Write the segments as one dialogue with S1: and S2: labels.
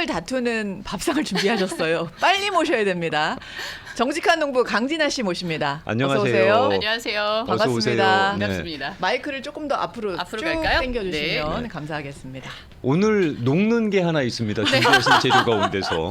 S1: 이름을 다투는 밥상을 준비하셨어요. 빨리 모셔야 됩니다. 정직한 농부 강진아 씨 모십니다.
S2: 안녕하세요.
S1: 어서 오세요.
S3: 안녕하세요.
S2: 어서 오세요.
S1: 반갑습니다.
S2: 네.
S3: 반갑습니다.
S1: 마이크를 조금 더 앞으로 쭉
S3: 갈까요?
S1: 당겨주시면
S3: 네.
S1: 감사하겠습니다.
S2: 오늘 녹는 게 하나 있습니다. 준비하신 재료 가운데서.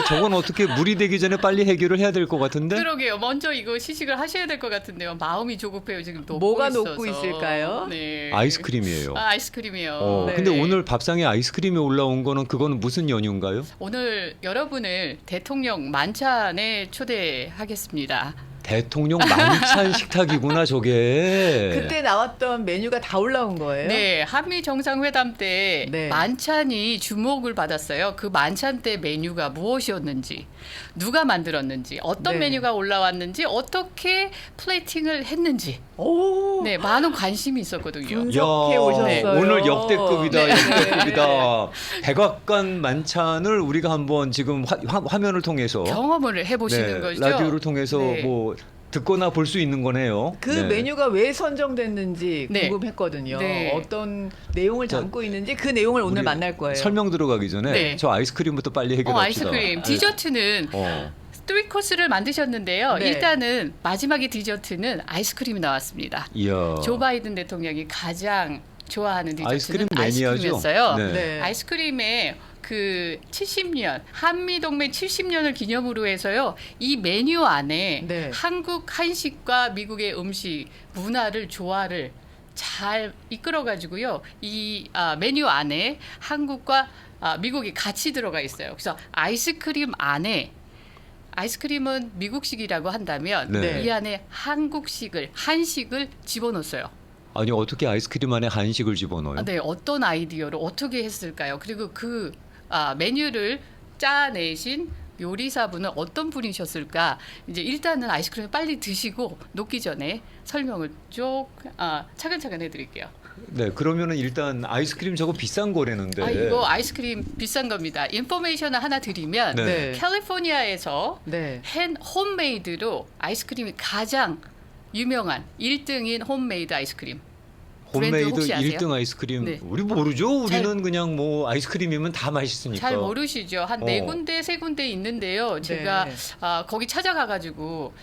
S2: 저건 어떻게 물이 되기 전에 빨리 해결을 해야 될 것 같은데?
S3: 그러게요. 먼저 이거 시식을 하셔야 될 것 같은데요. 마음이 조급해요. 지금 녹고
S1: 뭐가
S3: 있어서.
S1: 녹고 있을까요?
S3: 네.
S2: 아이스크림이에요.
S3: 아이스크림이요.
S1: 네.
S2: 근데 오늘 밥상에 아이스크림이 올라온 거는 그거는 무슨 연유인가요?
S3: 오늘 여러분을 대통령 만찬에 초대하겠습니다.
S2: 대통령 만찬 식탁이구나 저게.
S1: 그때 나왔던 메뉴가 다 올라온 거예요?
S3: 네, 한미 정상회담 때
S1: 네.
S3: 만찬이 주목을 받았어요. 그 만찬 때 메뉴가 무엇이었는지, 누가 만들었는지, 어떤
S1: 네.
S3: 메뉴가 올라왔는지, 어떻게 플레이팅을 했는지,
S1: 오,
S3: 네, 많은 관심이 있었거든요.
S1: 분석해 오셨어요.
S3: 네.
S2: 오늘 역대급이다.
S1: 네.
S2: 역대급이다. 백악관 만찬을 우리가 한번 지금 화면을 통해서
S3: 경험을 해보시는 거죠.
S2: 라디오를 통해서
S3: 네.
S2: 뭐 듣거나 볼 수 있는 거네요.
S1: 그
S2: 네.
S1: 메뉴가 왜 선정됐는지
S3: 네.
S1: 궁금했거든요.
S3: 네.
S1: 어떤 내용을
S2: 자,
S1: 담고 있는지 그 내용을 오늘
S2: 우리
S1: 만날 거예요.
S2: 설명 들어가기 전에
S3: 네.
S2: 저 아이스크림부터 빨리 해결합시다.
S3: 아이스크림, 디저트는
S2: 어.
S3: 3코스를 만드셨는데요.
S1: 네.
S3: 일단은 마지막에 디저트는 아이스크림이 나왔습니다.
S2: 이야.
S3: 조 바이든 대통령이 가장 좋아하는 디저트는
S2: 아이스크림 매니아죠.
S3: 아이스크림이었어요.
S2: 네.
S1: 네.
S3: 아이스크림에 그 70년 한미동맹 70년을 기념으로 해서요. 이 메뉴 안에
S1: 네.
S3: 한국 한식과 미국의 음식 문화를 조화를 잘 이끌어 가지고요. 이 메뉴 안에 한국과 미국이 같이 들어가 있어요. 그래서 아이스크림 안에 아이스크림은 미국식이라고 한다면
S2: 네.
S3: 이 안에 한식을 집어넣었어요.
S2: 아니 어떻게 아이스크림 안에 한식을 집어넣어요?
S3: 네, 어떤 아이디어로 어떻게 했을까요? 그리고 그 메뉴를 짜내신 요리사분은 어떤 분이셨을까? 이제 일단은 아이스크림을 빨리 드시고 녹기 전에 설명을 쭉 차근차근 해드릴게요.
S2: 네, 그러면은 일단 아이스크림 저거 비싼 거라는데.
S3: 이거 아이스크림 비싼 겁니다. 인포메이션을 하나 드리면
S2: 네.
S1: 네.
S3: 캘리포니아에서
S1: 네.
S3: 홈메이드로 아이스크림이 가장 유명한 1등인 홈메이드 아이스크림. 브랜드
S2: 홈메이드
S3: 혹시 아세요?
S2: 1등 아이스크림.
S3: 네.
S2: 우리 모르죠?
S3: 잘-
S2: 우리는 그냥 뭐 아이스크림이면 다 맛있으니까.
S3: 잘 모르시죠? 한 네
S2: 어.
S3: 군데 세 군데 있는데요. 제가
S1: 네.
S3: 거기 찾아가가지고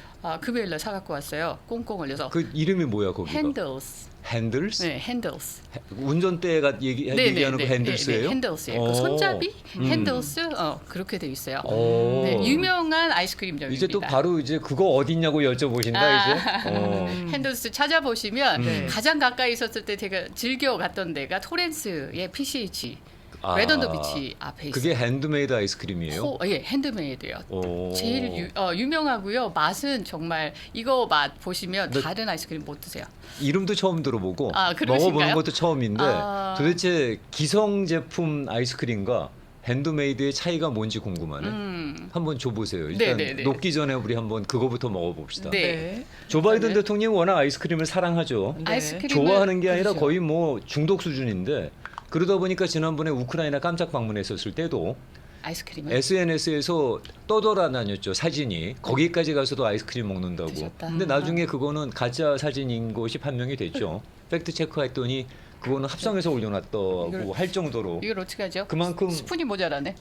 S3: 금요일날 사갖고 왔어요. 꽁꽁 얼려서.
S2: 그 이름이 뭐야 거기가?
S3: 핸들스.
S2: 핸들스?
S3: 네, 핸들스.
S2: 운전대가 얘기하는 거 핸들스예요?
S3: 네, 핸들스예요. 그
S2: 어.
S3: 손잡이
S2: 음.
S3: 핸들스. 그렇게 돼 있어요.
S2: 오.
S3: 네, 유명한 아이스크림점입니다.
S2: 이제 또 바로 이제 그거 어딨냐고 여쭤보신다 이제.
S3: 핸들스 찾아보시면
S1: 네.
S3: 가장 가까이 있었을 때 제가 즐겨 갔던 데가 토렌스의 PCH
S2: 아,
S3: 레던더 비치 앞에 있어요.
S2: 그게 핸드메이드 아이스크림이에요?
S3: 예, 핸드메이드예요.
S2: 오.
S3: 제일 유명하고요. 맛은 정말 이거 맛 보시면
S2: 네.
S3: 다른 아이스크림 못 드세요.
S2: 이름도 처음 들어보고
S3: 그러신가요?
S2: 먹어보는 것도 처음인데
S3: 아.
S2: 도대체 기성 제품 아이스크림과 핸드메이드의 차이가 뭔지 궁금하네. 한번 줘보세요. 일단
S3: 네네네.
S2: 녹기 전에 우리 한번 그거부터 먹어봅시다.
S3: 네.
S1: 네.
S2: 조 바이든
S3: 일단은-
S2: 대통령이 워낙 아이스크림을 사랑하죠.
S1: 네.
S3: 아이스크림을
S2: 좋아하는 게 아니라
S3: 그렇죠.
S2: 거의 뭐 중독 수준인데 그러다 보니까 지난번에 우크라이나 깜짝 방문했었을 때도
S3: 아이스크림을
S2: SNS에서 떠돌아다녔죠. 사진이 거기까지 가서도 아이스크림 먹는다고.
S3: 드셨다.
S2: 근데 나중에 그거는 가짜 사진인 것이 판명이 됐죠. 팩트 체크했더니 그거는 합성해서 올려놨다고
S3: 이걸-
S2: 할 정도로
S3: 이걸 어떻게 하죠?
S2: 그만큼
S3: 스푼이 모자라네.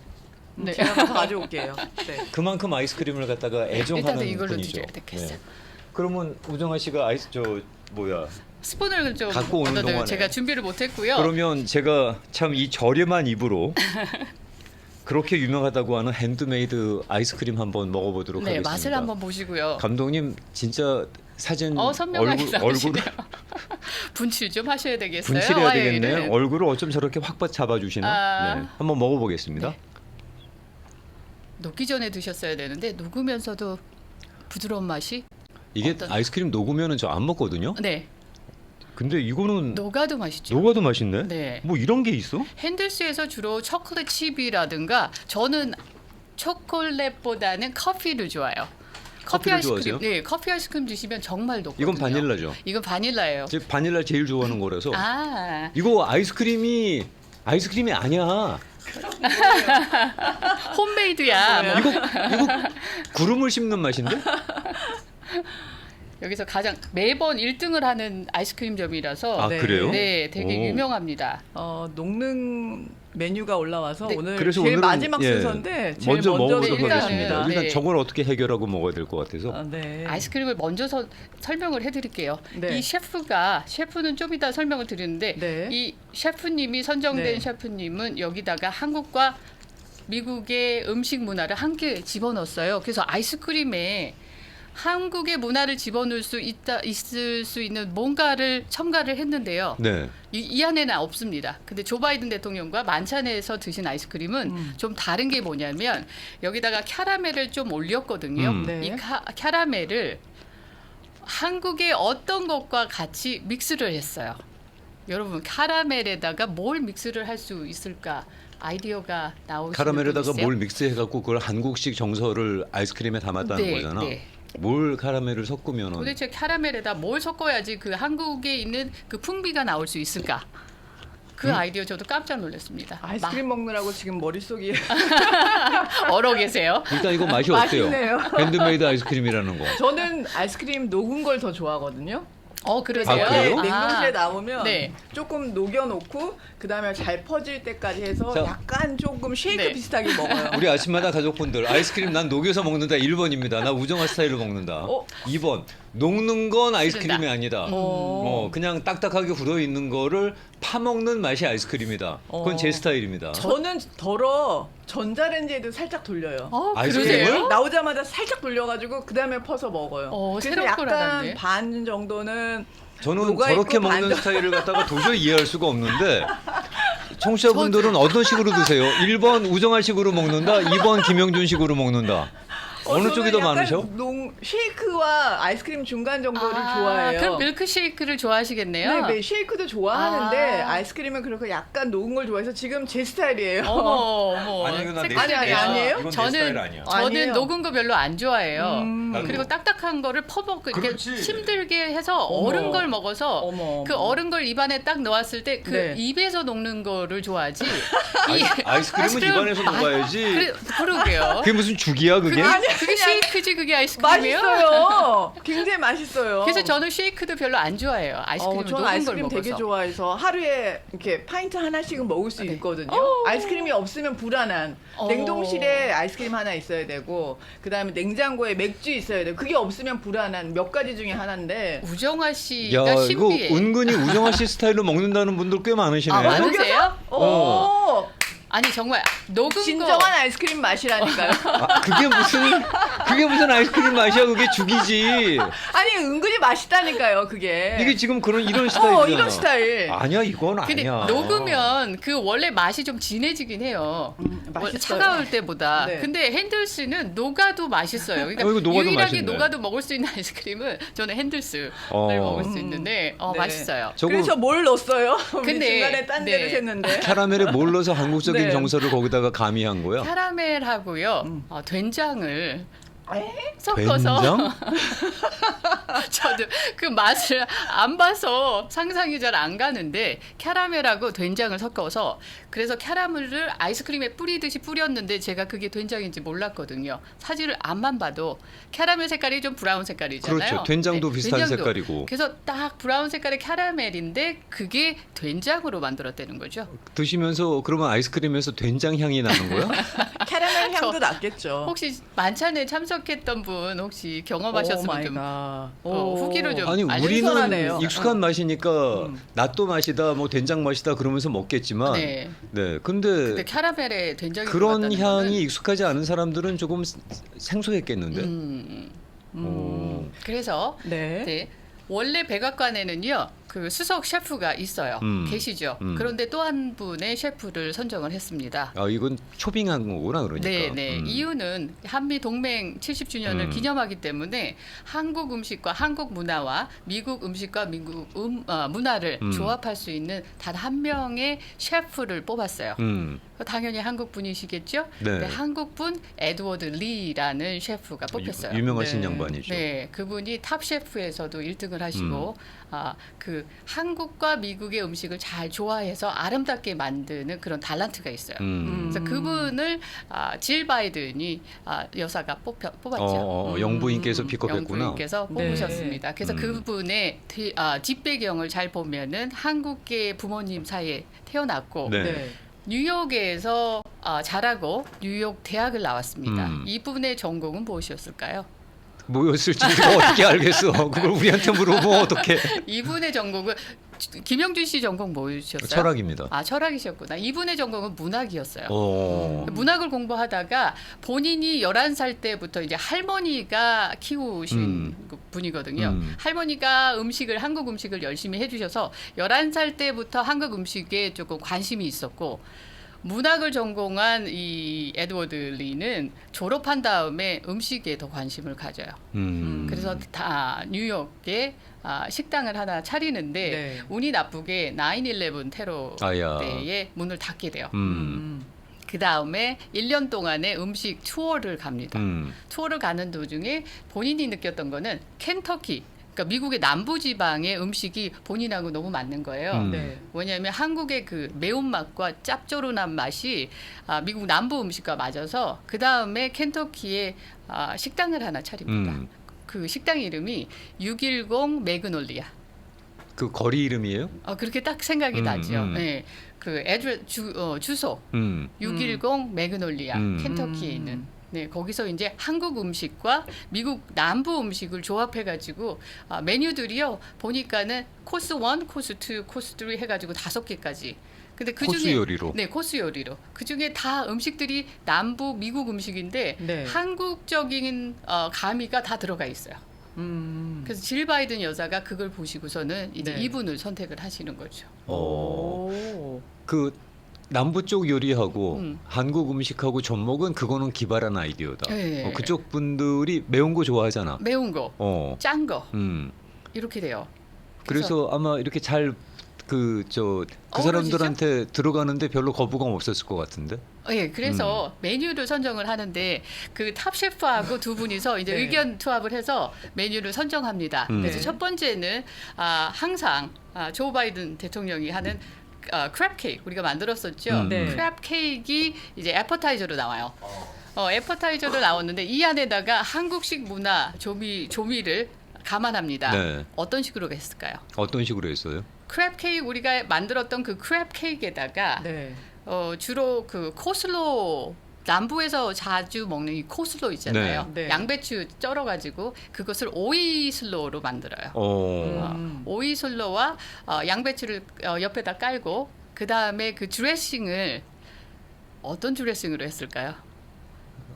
S3: 네.
S1: 제가 가서 가져올게요. 네.
S2: 그만큼 아이스크림을 갖다가 애정하는
S3: 일단은 이걸로
S2: 분이죠.
S3: 드셔야 되겠어요.
S2: 그러면 우정아 씨가
S3: 스푼을 좀
S2: 갖고 오는 동안에.
S3: 제가 준비를 못했고요.
S2: 그러면 제가 참 이 저렴한 입으로 그렇게 유명하다고 하는 핸드메이드 아이스크림 한번 먹어보도록
S3: 네,
S2: 하겠습니다.
S3: 맛을 한번 보시고요.
S2: 감독님 진짜 사진
S3: 선명하게
S2: 얼굴
S3: 나오시네요. 분칠 좀 하셔야 되겠어요.
S2: 분칠해야
S3: 화요일은.
S2: 되겠네요. 얼굴을 어쩜 저렇게 확 잡아주시나? 네, 한번 먹어보겠습니다.
S3: 네. 녹기 전에 드셨어야 되는데 녹으면서도 부드러운 맛이.
S2: 이게
S3: 어떤-
S2: 아이스크림 녹으면은 저 안 먹거든요.
S3: 네,
S2: 근데 이거는
S3: 녹아도 맛있죠.
S2: 녹아도 맛있네.
S3: 네.
S2: 뭐 이런 게 있어?
S3: 핸들스에서 주로 초콜릿 칩이라든가 저는 초콜릿보다는 커피를 좋아해요. 커피
S2: 커피를
S3: 아이스크림.
S2: 좋아하세요?
S3: 네, 커피 아이스크림 드시면 정말 녹거든요.
S2: 이건 바닐라죠.
S3: 이건 바닐라예요.
S2: 제 바닐라 제일 좋아하는 거라서.
S3: 아,
S2: 이거 아이스크림이 아니야.
S3: 홈메이드야. 뭐.
S2: 이거 구름을 씹는 맛인데?
S3: 여기서 가장 매번 1등을 하는 아이스크림점이라서
S2: 아
S1: 네.
S2: 그래요?
S3: 네, 되게
S2: 오.
S3: 유명합니다.
S1: 녹는 메뉴가 올라와서
S3: 네.
S1: 오늘
S2: 그래서
S1: 제일
S2: 오늘은,
S1: 마지막
S2: 예,
S1: 순서인데 제일
S2: 먼저 먹어보도록
S1: 소개합니다.
S2: 하겠습니다.
S3: 네.
S2: 일단 저걸 어떻게 해결하고 먹어야 될 것 같아서.
S1: 네.
S3: 아이스크림을 먼저 설명을 해드릴게요.
S1: 네.
S3: 이 셰프는 좀 이따 설명을 드리는데
S1: 네.
S3: 이 셰프님이 선정된
S1: 네.
S3: 셰프님은 여기다가 한국과 미국의 음식 문화를 함께 집어넣었어요. 그래서 아이스크림에 한국의 문화를 집어넣을 수 있을 수 있는 뭔가를 첨가를 했는데요.
S2: 네.
S3: 이 안에는 없습니다. 근데 조 바이든 대통령과 만찬에서 드신 아이스크림은 좀 다른 게 뭐냐면 여기다가 캐러멜을 좀 올렸거든요.
S1: 네.
S3: 이 캐러멜을 한국의 어떤 것과 같이 믹스를 했어요. 여러분 캐러멜에다가 뭘 믹스를 할 수 있을까? 아이디어가 나오시는 분
S2: 카라멜에다가
S3: 있어요?
S2: 뭘 믹스해갖고 그걸 한국식 정서를 아이스크림에 담았다는 거잖아. 뭘 카라멜을 섞으면은
S3: 도대체 캐러멜에다 뭘 섞어야지 그 한국에 있는 그 풍미가 나올 수 있을까? 그 아이디어 저도 깜짝 놀랐습니다.
S1: 아이스크림 먹느라고 지금 머릿속이
S3: 얼어 계세요.
S2: 일단 이거 맛이 어때요?
S1: 맛있네요.
S2: 핸드메이드 아이스크림이라는 거.
S1: 저는 아이스크림 녹은 걸 더 좋아하거든요.
S3: 그러세요?
S2: 아, 그래요?
S1: 냉동실에 나오면
S3: 네.
S1: 조금 녹여놓고 그다음에 잘 퍼질 때까지 해서
S2: 자.
S1: 약간 조금 쉐이크
S3: 네.
S1: 비슷하게 먹어요.
S2: 우리 아침마다 가족분들 아이스크림 난 녹여서 먹는다 1번입니다. 나 우정아 스타일로 먹는다.
S1: 어?
S2: 2번 녹는 건 아이스크림이
S3: 싫다.
S2: 아니다.
S1: 어.
S2: 그냥 딱딱하게 굳어 있는 거를 파먹는 맛이 아이스크림이다. 그건 제 스타일입니다.
S1: 저는 전자레인지에도 살짝 돌려요.
S2: 아이스크림을?
S3: 그러세요?
S1: 나오자마자 살짝 돌려가지고 그다음에 퍼서 먹어요. 그래서
S3: 새로운 걸
S1: 약간
S3: 알았네.
S1: 반 정도는
S2: 저는
S1: 녹아
S2: 저렇게
S1: 있고
S2: 먹는
S1: 반도-
S2: 스타일을 갖다가 도저히 이해할 수가 없는데 청취자분들은 어떤 식으로 드세요? 1번 우정아식으로 먹는다, 2번 김영준식으로 먹는다. 어느 쪽이 더
S1: 저는 약간
S2: 많으셔?
S1: 쉐이크와 아이스크림 중간 정도를 좋아해요.
S3: 그럼 밀크쉐이크를 좋아하시겠네요.
S1: 네, 쉐이크도 좋아하는데 아이스크림은 그렇게 약간 녹은 걸 좋아해서 지금 제 스타일이에요.
S3: 어머.
S2: 아니, 이건 나내
S3: 색깔이네요.
S1: 스타일 아니에요?
S2: 이건 내
S3: 저는
S2: 스타일 아니야.
S1: 아니에요.
S3: 저는 녹은 거 별로 안 좋아해요. 그리고
S2: 나도.
S3: 딱딱한 거를 퍼먹고 이렇게
S2: 그렇지.
S3: 힘들게 해서
S1: 어머.
S3: 얼은 걸 먹어서
S1: 어머,
S3: 그
S1: 어머.
S3: 얼은 걸 입안에 딱 넣었을 때 그
S1: 네.
S3: 입에서 녹는 거를 좋아하지.
S2: 아이스크림은 입안에서 녹아야지.
S3: 그러게요.
S2: 그게 무슨 죽이야 그게?
S3: 그게 쉐이크지 그게 아이스크림이에요?
S1: 맛있어요. 굉장히 맛있어요.
S3: 그래서 저는 쉐이크도 별로 안 좋아해요. 아이스크림
S1: 저는
S3: 녹은 걸
S1: 아이스크림
S3: 먹어서.
S1: 되게 좋아해서 하루에 이렇게 파인트 하나씩은 먹을 수
S3: 네.
S1: 있거든요. 아이스크림이 없으면 불안한. 냉동실에 아이스크림 하나 있어야 되고 그다음에 냉장고에 맥주 있어야 되고 그게 없으면 불안한 몇 가지 중에 하나인데
S3: 우정아
S2: 야
S3: 씨가
S2: 이거
S3: 신비해.
S2: 은근히 우정아 씨 스타일로 먹는다는 분들 꽤 많으시네.
S3: 많으세요?
S1: 오,
S3: 아니 정말 녹은
S1: 진정한
S3: 거
S1: 아이스크림 맛이라니까요.
S2: 그게 무슨 아이스크림 맛이야? 그게 죽이지.
S1: 아니 은근히 맛있다니까요 그게.
S2: 이게 지금 이런 스타일이잖아.
S1: 이런 스타일.
S2: 아니야 이건
S3: 근데
S2: 아니야.
S3: 녹으면 그 원래 맛이 좀 진해지긴 해요.
S1: 맛있어요.
S3: 차가울 때보다.
S1: 네.
S3: 근데 핸들스는 녹아도 맛있어요. 그러니까
S2: 이거 녹아도
S3: 유일하게
S2: 맛있네.
S3: 녹아도 먹을 수 있는 아이스크림은 저는 핸들스를
S2: 어.
S3: 먹을 수 있는데
S1: 네.
S3: 맛있어요.
S2: 저거
S1: 그래서 뭘 넣었어요? 우리
S3: 근데-
S1: 중간에 딴 데를
S3: 네.
S1: 샜는데.
S2: 캐러멜에 뭘 넣어서 한국적인
S1: 네.
S2: 정서를 거기다가 가미한 거야?
S3: 캐러멜하고요 된장을
S1: 에?
S3: 섞어서
S2: 된장?
S3: 저도 그 맛을 안 봐서 상상이 잘 안 가는데 캐러멜하고 된장을 섞어서 그래서 캐러멜을 아이스크림에 뿌리듯이 뿌렸는데 제가 그게 된장인지 몰랐거든요. 사진을 앞만 봐도 캐러멜 색깔이 좀 브라운 색깔이잖아요.
S2: 그렇죠. 된장도 비슷한
S3: 된장도.
S2: 색깔이고.
S3: 그래서 딱 브라운 색깔의 캐러멜인데 그게 된장으로 만들었다는 거죠.
S2: 드시면서 그러면 아이스크림에서 된장 향이 나는 거야?
S1: 캐러멜 향도
S3: 저-
S1: 났겠죠.
S3: 혹시 만찬에 참석했던 분 혹시 경험하셨으면 좀 후기를 좀
S2: 아니
S3: 알려주세요.
S2: 우리는
S1: 신선하네요.
S2: 익숙한 맛이니까 낫또 맛이다, 뭐 된장 맛이다 그러면서 먹겠지만,
S3: 네.
S2: 네.
S3: 근데
S2: 근데
S3: 캐러멜에 된장이
S2: 그런
S3: 들어갔다는
S2: 향이
S3: 거는
S2: 익숙하지 않은 사람들은 조금 생소했겠는데.
S3: 그래서
S1: 네.
S3: 네. 원래 백악관에는요 그 수석 셰프가 있어요. 계시죠. 그런데 또 한 분의 셰프를 선정을 했습니다.
S2: 아 이건 초빙한 거구나 그러니까.
S3: 네. 이유는 한미 동맹 70주년을 기념하기 때문에 한국 음식과 한국 문화와 미국 음식과 미국 문화를 조합할 수 있는 단 한 명의 셰프를 뽑았어요. 당연히 한국 분이시겠죠.
S2: 네.
S3: 한국 분 에드워드 리라는 셰프가 뽑혔어요.
S2: 유명하신
S1: 네.
S2: 양반이죠.
S3: 네, 그분이 탑 셰프에서도 1등을 하시고 그 한국과 미국의 음식을 잘 좋아해서 아름답게 만드는 그런 달란트가 있어요. 그래서 그분을 질 바이든이 여사가 뽑았죠.
S2: 영부인께서 픽업했구나.
S3: 영부인께서
S1: 네.
S3: 뽑으셨습니다. 그래서 그분의 뒷배경을 잘 보면은 한국계 부모님 사이에 태어났고
S2: 네.
S1: 네.
S3: 뉴욕에서 자라고 뉴욕 대학을 나왔습니다.
S2: 음.
S3: 이분의 전공은 무엇이었을까요?
S2: 뭐였을지 우리가 어떻게 알겠어. 그걸 우리한테 물어보면 어떡해.
S3: 이분의 전공은 김영준 씨 전공 뭐였어요?
S2: 철학입니다.
S3: 아, 철학이셨구나. 이분의 전공은 문학이었어요. 문학을 공부하다가 본인이 11살 때부터 이제 할머니가 키우신 그 분이거든요. 할머니가 한국 음식을 열심히 해주셔서 11살 때부터 한국 음식에 조금 관심이 있었고, 문학을 전공한 이 에드워드 리는 졸업한 다음에 음식에 더 관심을 가져요. 그래서 다 뉴욕에 식당을 하나 차리는데
S1: 네.
S3: 운이 나쁘게 9/11 테러
S2: 아야.
S3: 때에 문을 닫게 돼요. 그 다음에 1년 동안의 음식 투어를 갑니다. 투어를 가는 도중에 본인이 느꼈던 거는 켄터키, 그러니까 미국의 남부 지방의 음식이 본인하고 너무 맞는 거예요.
S1: 네.
S3: 왜냐하면 한국의 그 매운맛과 짭조름한 맛이 미국 남부 음식과 맞아서 그 다음에 켄터키에 식당을 하나 차립니다. 그 식당 이름이 610 매그놀리아.
S2: 그 거리 이름이에요?
S3: 그렇게 딱 생각이 나죠. 네. 그 주소 610 매그놀리아 켄터키에 있는. 네, 거기서 이제 한국 음식과 미국 남부 음식을 조합해가지고 메뉴들이요 보니까는 코스 1, 코스 2, 코스 3 해가지고 5개까지. 근데 그
S2: 코스
S3: 중에
S2: 요리로.
S3: 네, 코스 요리로. 그 중에 다 음식들이 남부 미국 음식인데
S1: 네.
S3: 한국적인 가미가 다 들어가 있어요. 그래서 질 바이든 여사가 그걸 보시고서는 이제
S1: 네.
S3: 이분을 선택을 하시는 거죠.
S1: 오.
S2: 그 남부 쪽 요리하고 한국 음식하고 접목은 그거는 기발한 아이디어다.
S3: 네.
S2: 그쪽 분들이 매운 거 좋아하잖아.
S3: 매운 거, 짠 거
S2: 음.
S3: 이렇게 돼요.
S2: 그래서 아마 이렇게 잘 그 사람들한테 들어가는데 별로 거부감 없었을 것 같은데.
S3: 예, 그래서 메뉴를 선정을 하는데 그 탑 셰프하고 두 분이서 이제
S1: 네.
S3: 의견 투합을 해서 메뉴를 선정합니다. 그래서
S1: 네.
S3: 첫 번째는 항상 조 바이든 대통령이 하는 크랩 케이크 우리가 만들었었죠.
S1: 네.
S3: 크랩 케이크가 이제 애퍼타이저로 나와요. 애퍼타이저로 나왔는데 이 안에다가 한국식 문화 조미를 감안합니다.
S2: 네.
S3: 어떤 식으로 했을까요?
S2: 어떤 식으로 했어요?
S3: 크랩 케이크 우리가 만들었던 그 크랩 케이크에다가
S1: 네.
S3: 주로 그 코슬로 남부에서 자주 먹는 이 코슬로 있잖아요.
S1: 네. 네.
S3: 양배추 쩔어가지고 그것을 오이슬로로 만들어요.
S1: 음.
S3: 오이슬로와 양배추를 옆에다 깔고 그 다음에 그 드레싱을 어떤 드레싱으로 했을까요?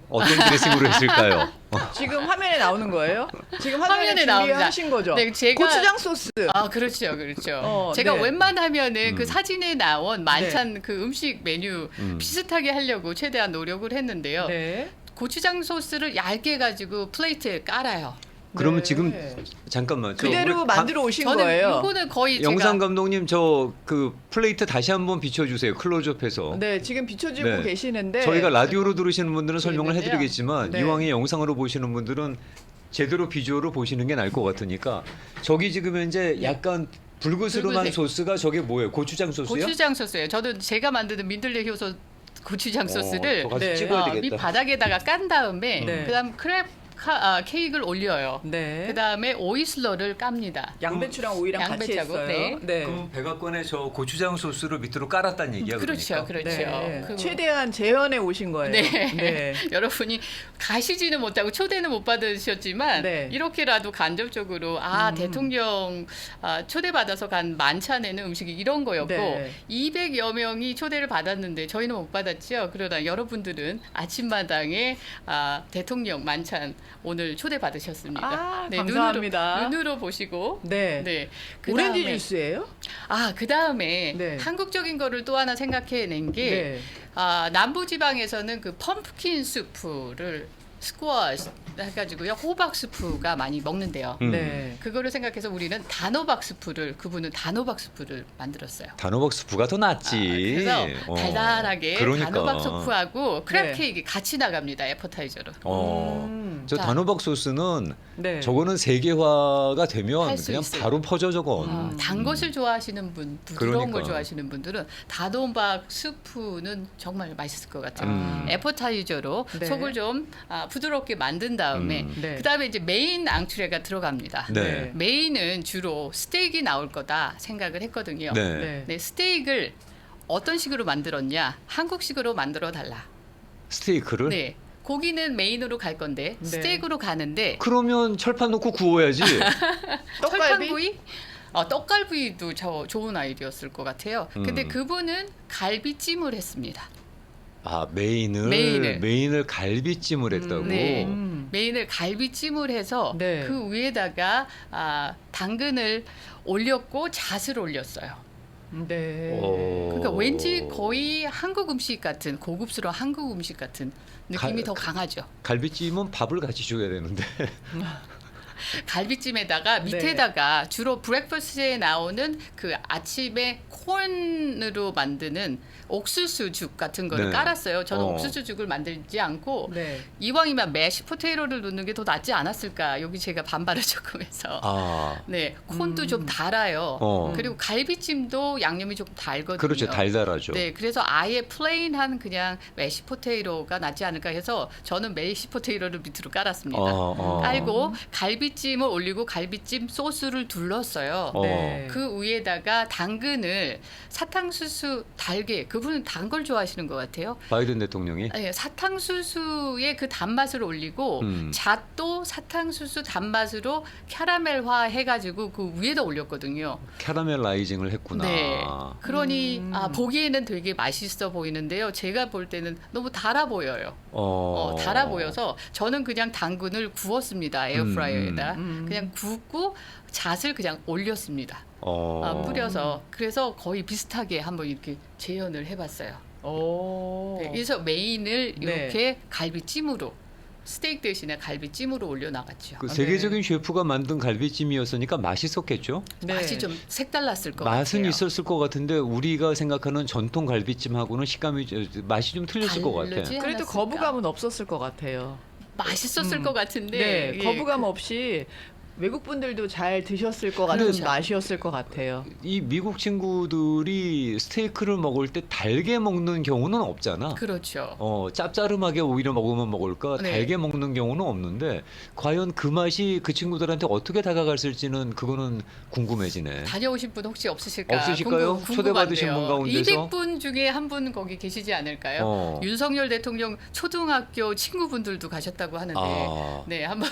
S2: 어떤 드레싱으로 했을까요?
S1: 지금 화면에 나오는 거예요? 지금
S3: 화면에
S1: 화면에
S3: 나옵니다.
S1: 준비하신 거죠?
S3: 네, 제가-
S1: 고추장 소스.
S3: 그렇죠, 그렇죠. 제가
S1: 네.
S3: 웬만하면은 그 사진에 나온 만찬 그 음식 메뉴
S2: 음.
S3: 비슷하게 하려고 최대한 노력을 했는데요.
S1: 네.
S3: 고추장 소스를 얇게 가지고 플레이트에 깔아요.
S2: 그러면
S1: 네.
S2: 지금 잠깐만.
S1: 그대로
S2: 우리
S1: 만들어 오신
S3: 저는
S1: 거예요.
S3: 이거는 거의
S2: 영상
S3: 제가
S2: 감독님 저 그 플레이트 다시 한번 비춰주세요. 클로즈업해서.
S1: 네, 지금 비춰주고
S2: 네.
S1: 계시는데
S2: 저희가 라디오로 들으시는 분들은 설명을
S3: 보이는데요.
S2: 해드리겠지만
S1: 네.
S2: 이왕에 영상으로 보시는 분들은 제대로 비주얼로 보시는 게 나을 것 같으니까 저기 지금 현재 약간 불그스름한
S3: 붉은색.
S2: 소스가 저게 뭐예요? 고추장 소스요?
S3: 고추장 소스예요. 저도 제가 만드는 민들레 효소 고추장 소스를
S2: 저 가서
S1: 네.
S2: 찍어야
S3: 밑
S2: 되겠다.
S3: 바닥에다가 깐 다음에
S1: 네.
S3: 그다음 크랩 케이크를 올려요.
S1: 네.
S3: 그다음에 오이슬러를 깝니다.
S1: 양배추랑 오이랑 같이
S3: 양배추하고,
S1: 했어요.
S3: 네.
S2: 그럼 백악관에 저 고추장 소스를 밑으로 깔았다는 얘기야.
S3: 그렇죠,
S2: 그러니까?
S3: 그렇죠.
S1: 네.
S3: 그-
S1: 최대한 재현해 오신 거예요.
S3: 네.
S1: 네.
S3: 여러분이 가시지는 못하고 초대는 못 받으셨지만
S1: 네.
S3: 이렇게라도 간접적으로 대통령 초대받아서 간 만찬에는 음식이 이런 거였고
S1: 네.
S3: 200여 명이 초대를 받았는데 저희는 못 받았죠. 그러나 여러분들은 아침마당에 대통령 만찬 오늘 초대받으셨습니다.
S1: 감사합니다.
S3: 눈으로 보시고
S1: 네.
S3: 네.
S1: 오렌지
S3: 그다음에-
S1: 주스예요?
S3: 그 다음에
S1: 네.
S3: 한국적인 거를 또 하나 생각해낸 게
S1: 네.
S3: 남부 지방에서는 그 펌프킨 수프를 스쿼시 해가지고요 호박 수프가 많이 먹는데요.
S1: 네.
S3: 그거를 생각해서 우리는 단호박 수프를 그분은 단호박 수프를 만들었어요.
S2: 단호박 수프가 더 낫지.
S3: 그래서 달달하게
S2: 그러니까.
S3: 단호박 수프하고 크랩
S1: 네.
S3: 케이크 같이 나갑니다. 애퍼타이저로.
S2: 저
S3: 자.
S2: 단호박 소스는
S1: 네.
S2: 저거는 세계화가 되면
S3: 할수
S2: 그냥
S3: 있어요.
S2: 바로 퍼져 저건.
S3: 단 것을 좋아하시는 분, 부드러운
S2: 그러니까.
S3: 걸 좋아하시는 분들은 단호박 수프는 정말 맛있을 것 같아요. 애퍼타이저로
S1: 네.
S3: 속을 좀 부드럽게 만든 다음에
S1: 네.
S3: 그다음에 이제 메인 앙트레가 들어갑니다.
S2: 네.
S3: 메인은 주로 스테이크 나올 거다 생각을 했거든요.
S2: 네.
S1: 네.
S3: 네, 스테이크를 어떤 식으로 만들었냐? 한국식으로 만들어 달라.
S2: 스테이크를?
S3: 네. 고기는 메인으로 갈 건데
S1: 네.
S3: 스테이크로 가는데
S2: 그러면 철판 넣고 구워야지.
S1: 떡갈비?
S3: 철판구이? 떡갈비도 좋은 아이디어였을 것 같아요. 근데
S2: 음.
S3: 그분은 갈비찜을 했습니다.
S2: 아, 메인을
S3: 메인을.
S2: 갈비찜을 했다고.
S3: 네.
S1: 음.
S3: 메인을 갈비찜을 해서
S1: 네.
S3: 그 위에다가 당근을 올렸고 잣을 올렸어요.
S1: 네.
S3: 그러니까 왠지 거의 한국 음식 같은 고급스러운 한국 음식 같은 느낌이 더 강하죠.
S2: 갈비찜은 밥을 같이 줘야 되는데.
S3: 갈비찜에다가 밑에다가 주로 브렉퍼스트에 나오는 그 아침에 콘으로 만드는 옥수수죽 같은 거를
S2: 네.
S3: 깔았어요. 저는
S2: 어.
S3: 옥수수죽을 만들지 않고
S1: 네.
S3: 이왕이면 매시 포테이토를 넣는 게 더 낫지 않았을까. 여기 제가 반발을 조금 해서.
S2: 아,
S3: 네, 콘도 좀 달아요.
S2: 어.
S3: 그리고 갈비찜도 양념이 조금 달거든요.
S2: 그렇죠. 달달하죠.
S3: 네, 그래서 아예 플레인한 그냥 매시 포테이토가 낫지 않을까 해서 저는 매시 포테이토를 밑으로 깔았습니다. 깔고 갈비찜을 올리고 갈비찜 소스를 둘렀어요.
S1: 네.
S3: 그 위에다가 당근을 사탕수수 달게 그분은 단 걸 좋아하시는 것 같아요.
S2: 바이든 대통령이.
S3: 네, 사탕수수의 그 단맛을 올리고 잣도 사탕수수 단맛으로 캐러멜화 해가지고 그 위에다 올렸거든요.
S2: 캐러멜라이징을 했구나.
S3: 네. 그러니 보기에는 되게 맛있어 보이는데요. 제가 볼 때는 너무 달아 보여요. 달아 보여서 저는 그냥 당근을 구웠습니다. 에어프라이어에다. 그냥 굽고 잣을 그냥 올렸습니다. 뿌려서. 그래서 거의 비슷하게 한번 이렇게 재현을 해봤어요.
S1: 오.
S3: 네, 그래서 메인을
S1: 네.
S3: 이렇게 갈비찜으로 스테이크 대신에 갈비찜으로 올려나갔죠.
S2: 그 세계적인 셰프가 만든 갈비찜이었으니까 맛있었겠죠?
S1: 네.
S3: 맛이 좀 색달랐을 것
S2: 맛은
S3: 같아요.
S2: 있었을 것 같은데 우리가 생각하는 전통 갈비찜하고는 식감이 맛이 좀 틀렸을 것 같아.
S3: 다르지
S1: 그래도
S3: 않았을까?
S1: 거부감은 없었을 것 같아요.
S3: 맛있었을 것 같은데
S1: 네.
S3: 예,
S1: 거부감 없이 외국 분들도 잘 드셨을 것 같은
S2: 그렇죠.
S1: 맛이었을 것 같아요.
S2: 이 미국 친구들이 스테이크를 먹을 때 달게 먹는 경우는 없잖아.
S3: 그렇죠.
S2: 짭짜름하게 오히려 먹으면 먹을까
S3: 네.
S2: 달게 먹는 경우는 없는데 과연 그 맛이 그 친구들한테 어떻게 다가갔을지는 그거는 궁금해지네.
S3: 다녀오신 분 혹시 없으실까?
S2: 없으실까요? 초대받으신 분 가운데서?
S3: 200분 중에 한 분 거기 계시지 않을까요? 윤석열 대통령 초등학교 친구분들도 가셨다고 하는데 네 한번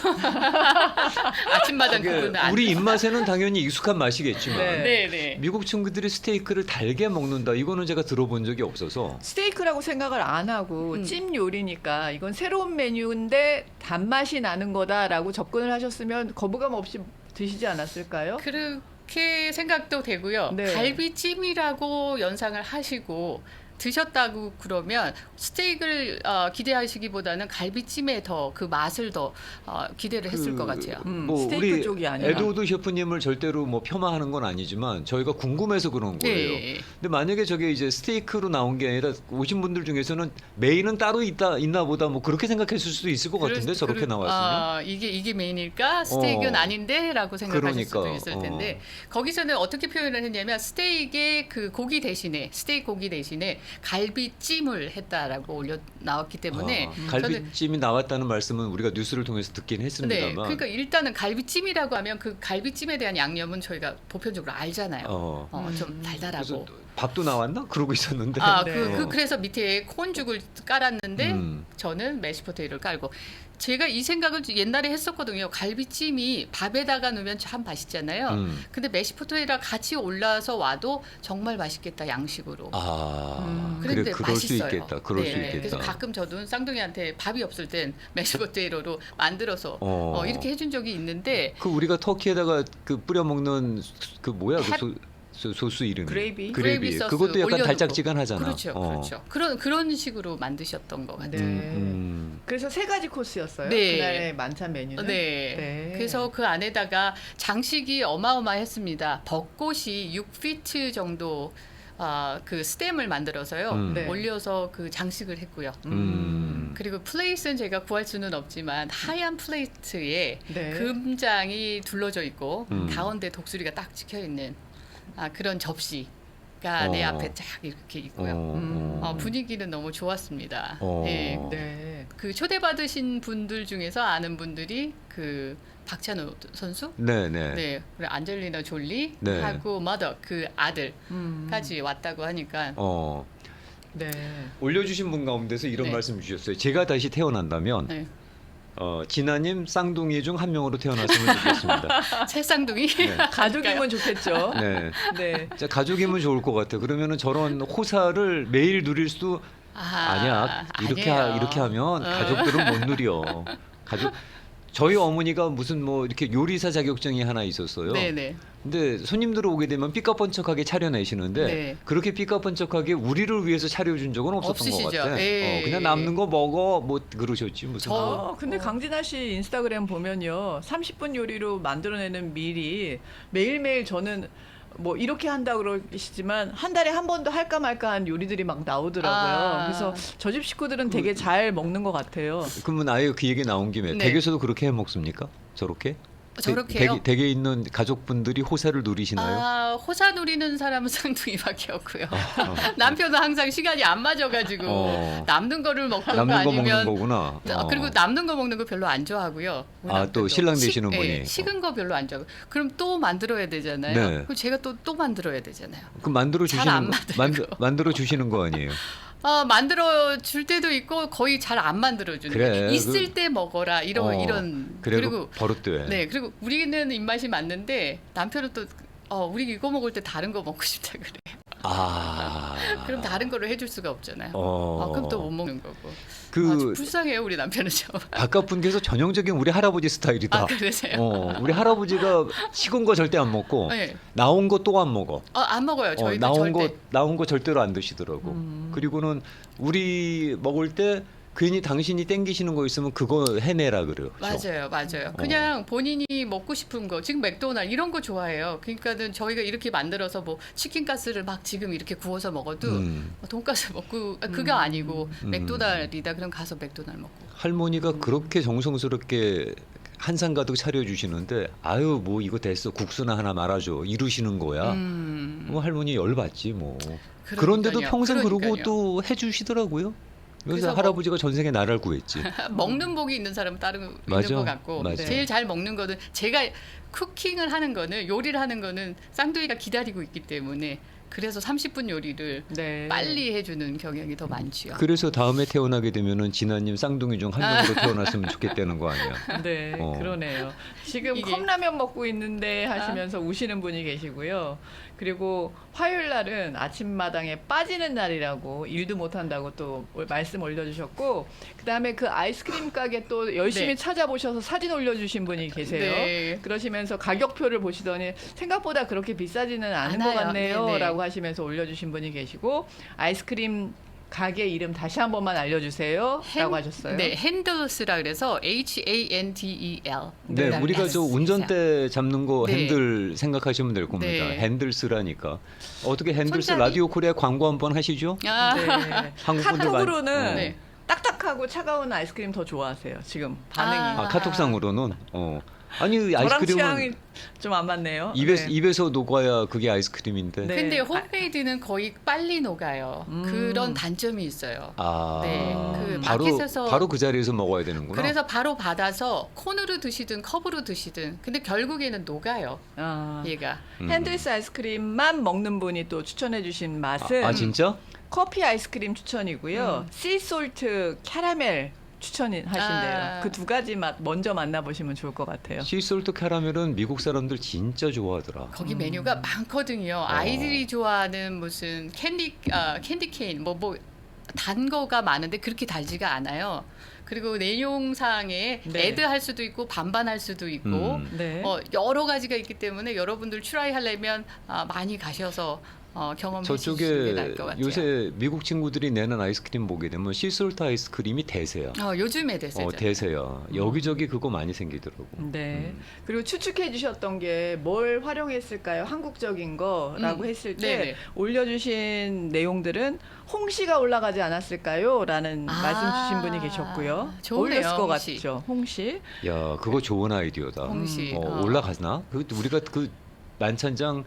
S3: 아침마당 그분은 안
S2: 우리 입맛에는 당연히 익숙한 맛이겠지만
S1: 네.
S3: 네.
S2: 미국 친구들이 스테이크를 달게 먹는다 이거는 제가 들어본 적이 없어서
S1: 스테이크라고 생각을 안 하고 찜 요리니까 이건 새로운 메뉴인데 단맛이 나는 거다라고 접근을 하셨으면 거부감 없이 드시지 않았을까요?
S3: 그렇게 생각도 되고요.
S1: 네.
S3: 갈비찜이라고 연상을 하시고 드셨다고 그러면 스테이크를 기대하시기보다는 갈비찜에 더 그 맛을 더 기대를 했을 것 같아요.
S2: 뭐
S1: 스테이크
S2: 우리
S1: 쪽이 아니라.
S2: 에드워드 셰프님을 절대로 뭐 폄하하는 건 아니지만 저희가 궁금해서 그런 거예요.
S3: 네.
S2: 근데 만약에 저게 이제 스테이크로 나온 게 아니라 오신 분들 중에서는 메인은 따로 있나 보다 뭐 그렇게 생각했을 수도 있을 것 같은데 저렇게 나왔으면.
S3: 이게 메인일까? 스테이크는 아닌데라고 생각하실 수도
S2: 그러니까,
S3: 있을 텐데 거기서는 어떻게 표현을 했냐면 스테이크의 그 고기 대신에 스테이크 고기 대신에 갈비찜을 했다라고 올려 나왔기 때문에
S2: 갈비찜이 나왔다는 말씀은 우리가 뉴스를 통해서 듣긴
S3: 네,
S2: 했습니다만.
S3: 그러니까 일단은 갈비찜이라고 하면 그 갈비찜에 대한 양념은 저희가 보편적으로 알잖아요. 좀 달달하고.
S2: 그래서 밥도 나왔나? 그러고 있었는데.
S1: 네.
S3: 그래서 밑에 콘죽을 깔았는데 저는 매시포테이토를 깔고 제가 이 생각을 옛날에 했었거든요. 갈비찜이 밥에다가 넣으면 참 맛있잖아요. 근데 매시포테이토랑 같이 올라서 와도 정말 맛있겠다 양식으로.
S2: 그래 그럴 수
S3: 맛있어요.
S2: 있겠다. 그럴 수 있겠다.
S3: 그래서 가끔 저도 쌍둥이한테 밥이 없을 땐 매시포테이토로 만들어서 이렇게 해준 적이 있는데
S2: 그 우리가 터키에다가 그 뿌려 먹는 그 뭐야 그 소스 이름이
S1: 그레이비
S3: 소스
S2: 그것도 약간
S3: 올려두고.
S2: 달짝지근하잖아.
S3: 그렇죠. 그런 식으로 만드셨던 것 같아요.
S1: 네. 그래서 세 가지 코스였어요.
S3: 네.
S1: 그날의 만찬 메뉴는.
S3: 네. 그래서 그 안에다가 장식이 어마어마했습니다. 벚꽃이 6피트 정도 그 스템을 만들어서요.
S1: 네.
S3: 올려서 그 장식을 했고요. 그리고 플레이트는 제가 구할 수는 없지만 하얀 플레이트에
S1: 네.
S3: 금장이 둘러져 있고 가운데 독수리가 딱 찍혀 있는 그런 접시. 내 앞에 쫙 이렇게 있고요. 분위기는 너무 좋았습니다. 네.
S1: 네.
S3: 그 초대받으신 분들 중에서 아는 분들이 그 박찬호 선수,
S2: 네네.
S3: 네, 그리고 안젤리나 졸리
S2: 네.
S3: 하고 머더 그 아들까지 왔다고 하니까
S1: 네.
S2: 올려주신 분 가운데서 이런
S3: 네.
S2: 말씀 주셨어요. 제가 다시 태어난다면
S3: 네.
S2: 진아님 쌍둥이 중 한 명으로 태어났으면 좋겠습니다.
S3: 새쌍둥이.
S2: 네.
S1: 가족이면 좋겠죠.
S2: 네.
S1: 네.
S2: 진짜 가족이면 좋을 것 같아요. 그러면은 저런 호사를 매일 누릴 수도 아니야.
S3: 아니에요.
S2: 이렇게 하면 가족들은 못 누려. 가족 저희 어머니가 무슨 뭐 이렇게 요리사 자격증이 하나 있었어요.
S3: 네네.
S2: 근데 손님들 오게 되면 삐까뻔쩍하게 차려내시는데
S3: 네.
S2: 그렇게 삐까뻔쩍하게 우리를 위해서 차려준 적은 없었던 것
S3: 없으시죠.
S2: 같아.
S3: 예.
S2: 그냥 남는 거 먹어 뭐 그러셨지 무슨.
S1: 근데 강진아 씨 인스타그램 보면요. 30분 요리로 만들어내는 밀이 매일매일 저는 뭐 이렇게 한다 그러시지만 한 달에 한 번도 할까 말까 한 요리들이 막 나오더라고요. 그래서 저 집 식구들은 되게 잘 먹는 것 같아요.
S2: 그러면 아예 그 얘기 나온 김에
S3: 네.
S2: 댁에서도 그렇게 해 먹습니까? 저렇게?
S3: 저렇게요?
S2: 댁에 있는 가족분들이 호사를 누리시나요?
S3: 호사 누리는 사람은 쌍둥이밖에 없고요. 남편은 항상 시간이 안 맞아가지고 남는 거를 먹던가
S2: 남는 거
S3: 아니면
S2: 먹는 거구나.
S3: 그리고 남는 거 먹는 거 별로 안 좋아하고요. 우리
S2: 또
S3: 남편도.
S2: 신랑 되시는 분이.
S3: 식은 거 별로 안 좋아하고. 그럼 또 만들어야 되잖아요.
S2: 네.
S3: 그럼 제가 또 만들어야 되잖아요.
S2: 그럼 만들어
S3: 잘안
S2: 주시는 만들어 주시는 거 아니에요?
S3: 만들어 줄 때도 있고 거의 잘 안 만들어 주는
S2: 그래,
S3: 거예요. 있을 때 먹어라 이런
S2: 그리고 버릇돼.
S3: 네, 그리고 우리는 입맛이 맞는데 남편은 또 우리 이거 먹을 때 다른 거 먹고 싶다 그래. 그럼 다른 거를 해줄 수가 없잖아요. 그럼 또 못 먹는 거고. 아주 불쌍해요 우리 남편은 좀.
S2: 바깥 분께서 전형적인 우리 할아버지 스타일이다.
S3: 그러세요?
S2: 우리 할아버지가 식은 거 절대 안 먹고
S3: 네.
S2: 나온 거 또 안 먹어.
S3: 안 먹어요. 저희도
S2: 나온 거 절대로 안 드시더라고. 그리고는 우리 먹을 때 괜히 당신이 땡기시는 거 있으면 그거 해내라 그래요.
S3: 맞아요. 그냥 본인이 먹고 싶은 거 지금 맥도날드 이런 거 좋아해요. 그러니까는 저희가 이렇게 만들어서 뭐 치킨 가스를 막 지금 이렇게 구워서 먹어도 돈가스 먹고 그거 아니고 맥도날드이다 그럼 가서 맥도날드 먹고.
S2: 할머니가 그렇게 정성스럽게 한상 가득 차려주시는데 아유 뭐 이거 됐어 국수나 하나 말아줘 이러시는 거야. 뭐 할머니 열받지 뭐. 그런데도 평생 그러고 또 해주시더라고요. 그래서 할아버지가 전생에 나라를 구했지.
S3: 먹는 복이 있는 사람은 다른 있는 것 같고 제일 잘 먹는 거는 제가 쿠킹을 하는 거는 요리를 하는 거는 쌍둥이가 기다리고 있기 때문에 그래서 30분 요리를 빨리 해주는 경향이 더 많지요.
S2: 그래서 다음에 태어나게 되면은 진아님 쌍둥이 중 한 명으로 태어났으면 좋겠다는 거 아니야?
S1: 네, 그러네요. 지금 컵라면 먹고 있는데 하시면서 우시는 분이 계시고요. 그리고 화요일 날은 아침마당에 빠지는 날이라고 일도 못 한다고 또 말씀 올려주셨고, 그다음에 그 아이스크림 가게 또 열심히 찾아보셔서 사진 올려주신 분이 계세요. 그러시면서 가격표를 보시더니 생각보다 그렇게 비싸지는 않은 것 같네요라고 하시면서 올려주신 분이 계시고, 아이스크림 가게 이름 다시 한 번만 알려주세요 라고 하셨어요.
S3: 네, 핸들스라 그래서 HANDEL.
S2: 네, 우리가 저 운전대 잡는 거 핸들 생각하시면 될 겁니다. 핸들스라니까. 어떻게 핸들스 라디오 코리아 광고 한번 하시죠?
S1: 네.
S2: 한국 분들
S1: 카톡으로는 딱딱하고 차가운 아이스크림 더 좋아하세요. 지금 반응이.
S2: 카톡상으로는 아니
S1: 저랑
S2: 아이스크림은
S1: 취향이 좀 안 맞네요.
S2: 입에서 녹아야 그게 아이스크림인데.
S3: 근데 홈메이드는 거의 빨리 녹아요. 그런 단점이 있어요. 그 마켓에서
S2: 바로 그 자리에서 먹어야 되는구나.
S3: 그래서 바로 받아서 콘으로 드시든 컵으로 드시든. 근데 결국에는 녹아요. 얘가.
S1: 핸들스 아이스크림만 먹는 분이 또 추천해주신 맛은
S2: 진짜?
S1: 커피 아이스크림 추천이고요. 씨솔트 캐러멜 추천하신대요. 그 두 가지 맛 먼저 만나보시면 좋을 것 같아요.
S2: 시솔트 캐러멜은 미국 사람들 진짜 좋아하더라.
S3: 거기 메뉴가 많거든요. 아이들이 좋아하는 무슨 캔디 케인 뭐 단 거가 많은데 그렇게 달지가 않아요. 그리고 내용상에 애드 할 수도 있고 반반 할 수도 있고 여러 가지가 있기 때문에 여러분들 트라이 하려면 많이 가셔서 경험해 주시는 게 나을 것 같아요.
S2: 요새 미국 친구들이 내는 아이스크림 보게 되면 시솔트 아이스크림이 대세야.
S3: 요즘에 대세죠.
S2: 대세야. 여기저기 그거 많이 생기더라고.
S1: 네. 그리고 추측해 주셨던 게 뭘 활용했을까요? 한국적인 거라고 했을 때 올려주신 내용들은 홍시가 올라가지 않았을까요? 라는 말씀 주신 분이 계셨고요.
S3: 좋네요,
S1: 올렸을 것
S3: 홍시.
S1: 같죠. 홍시.
S2: 야, 그거 좋은 아이디어다.
S3: 홍시.
S2: 올라가나? 우리가 그 만찬장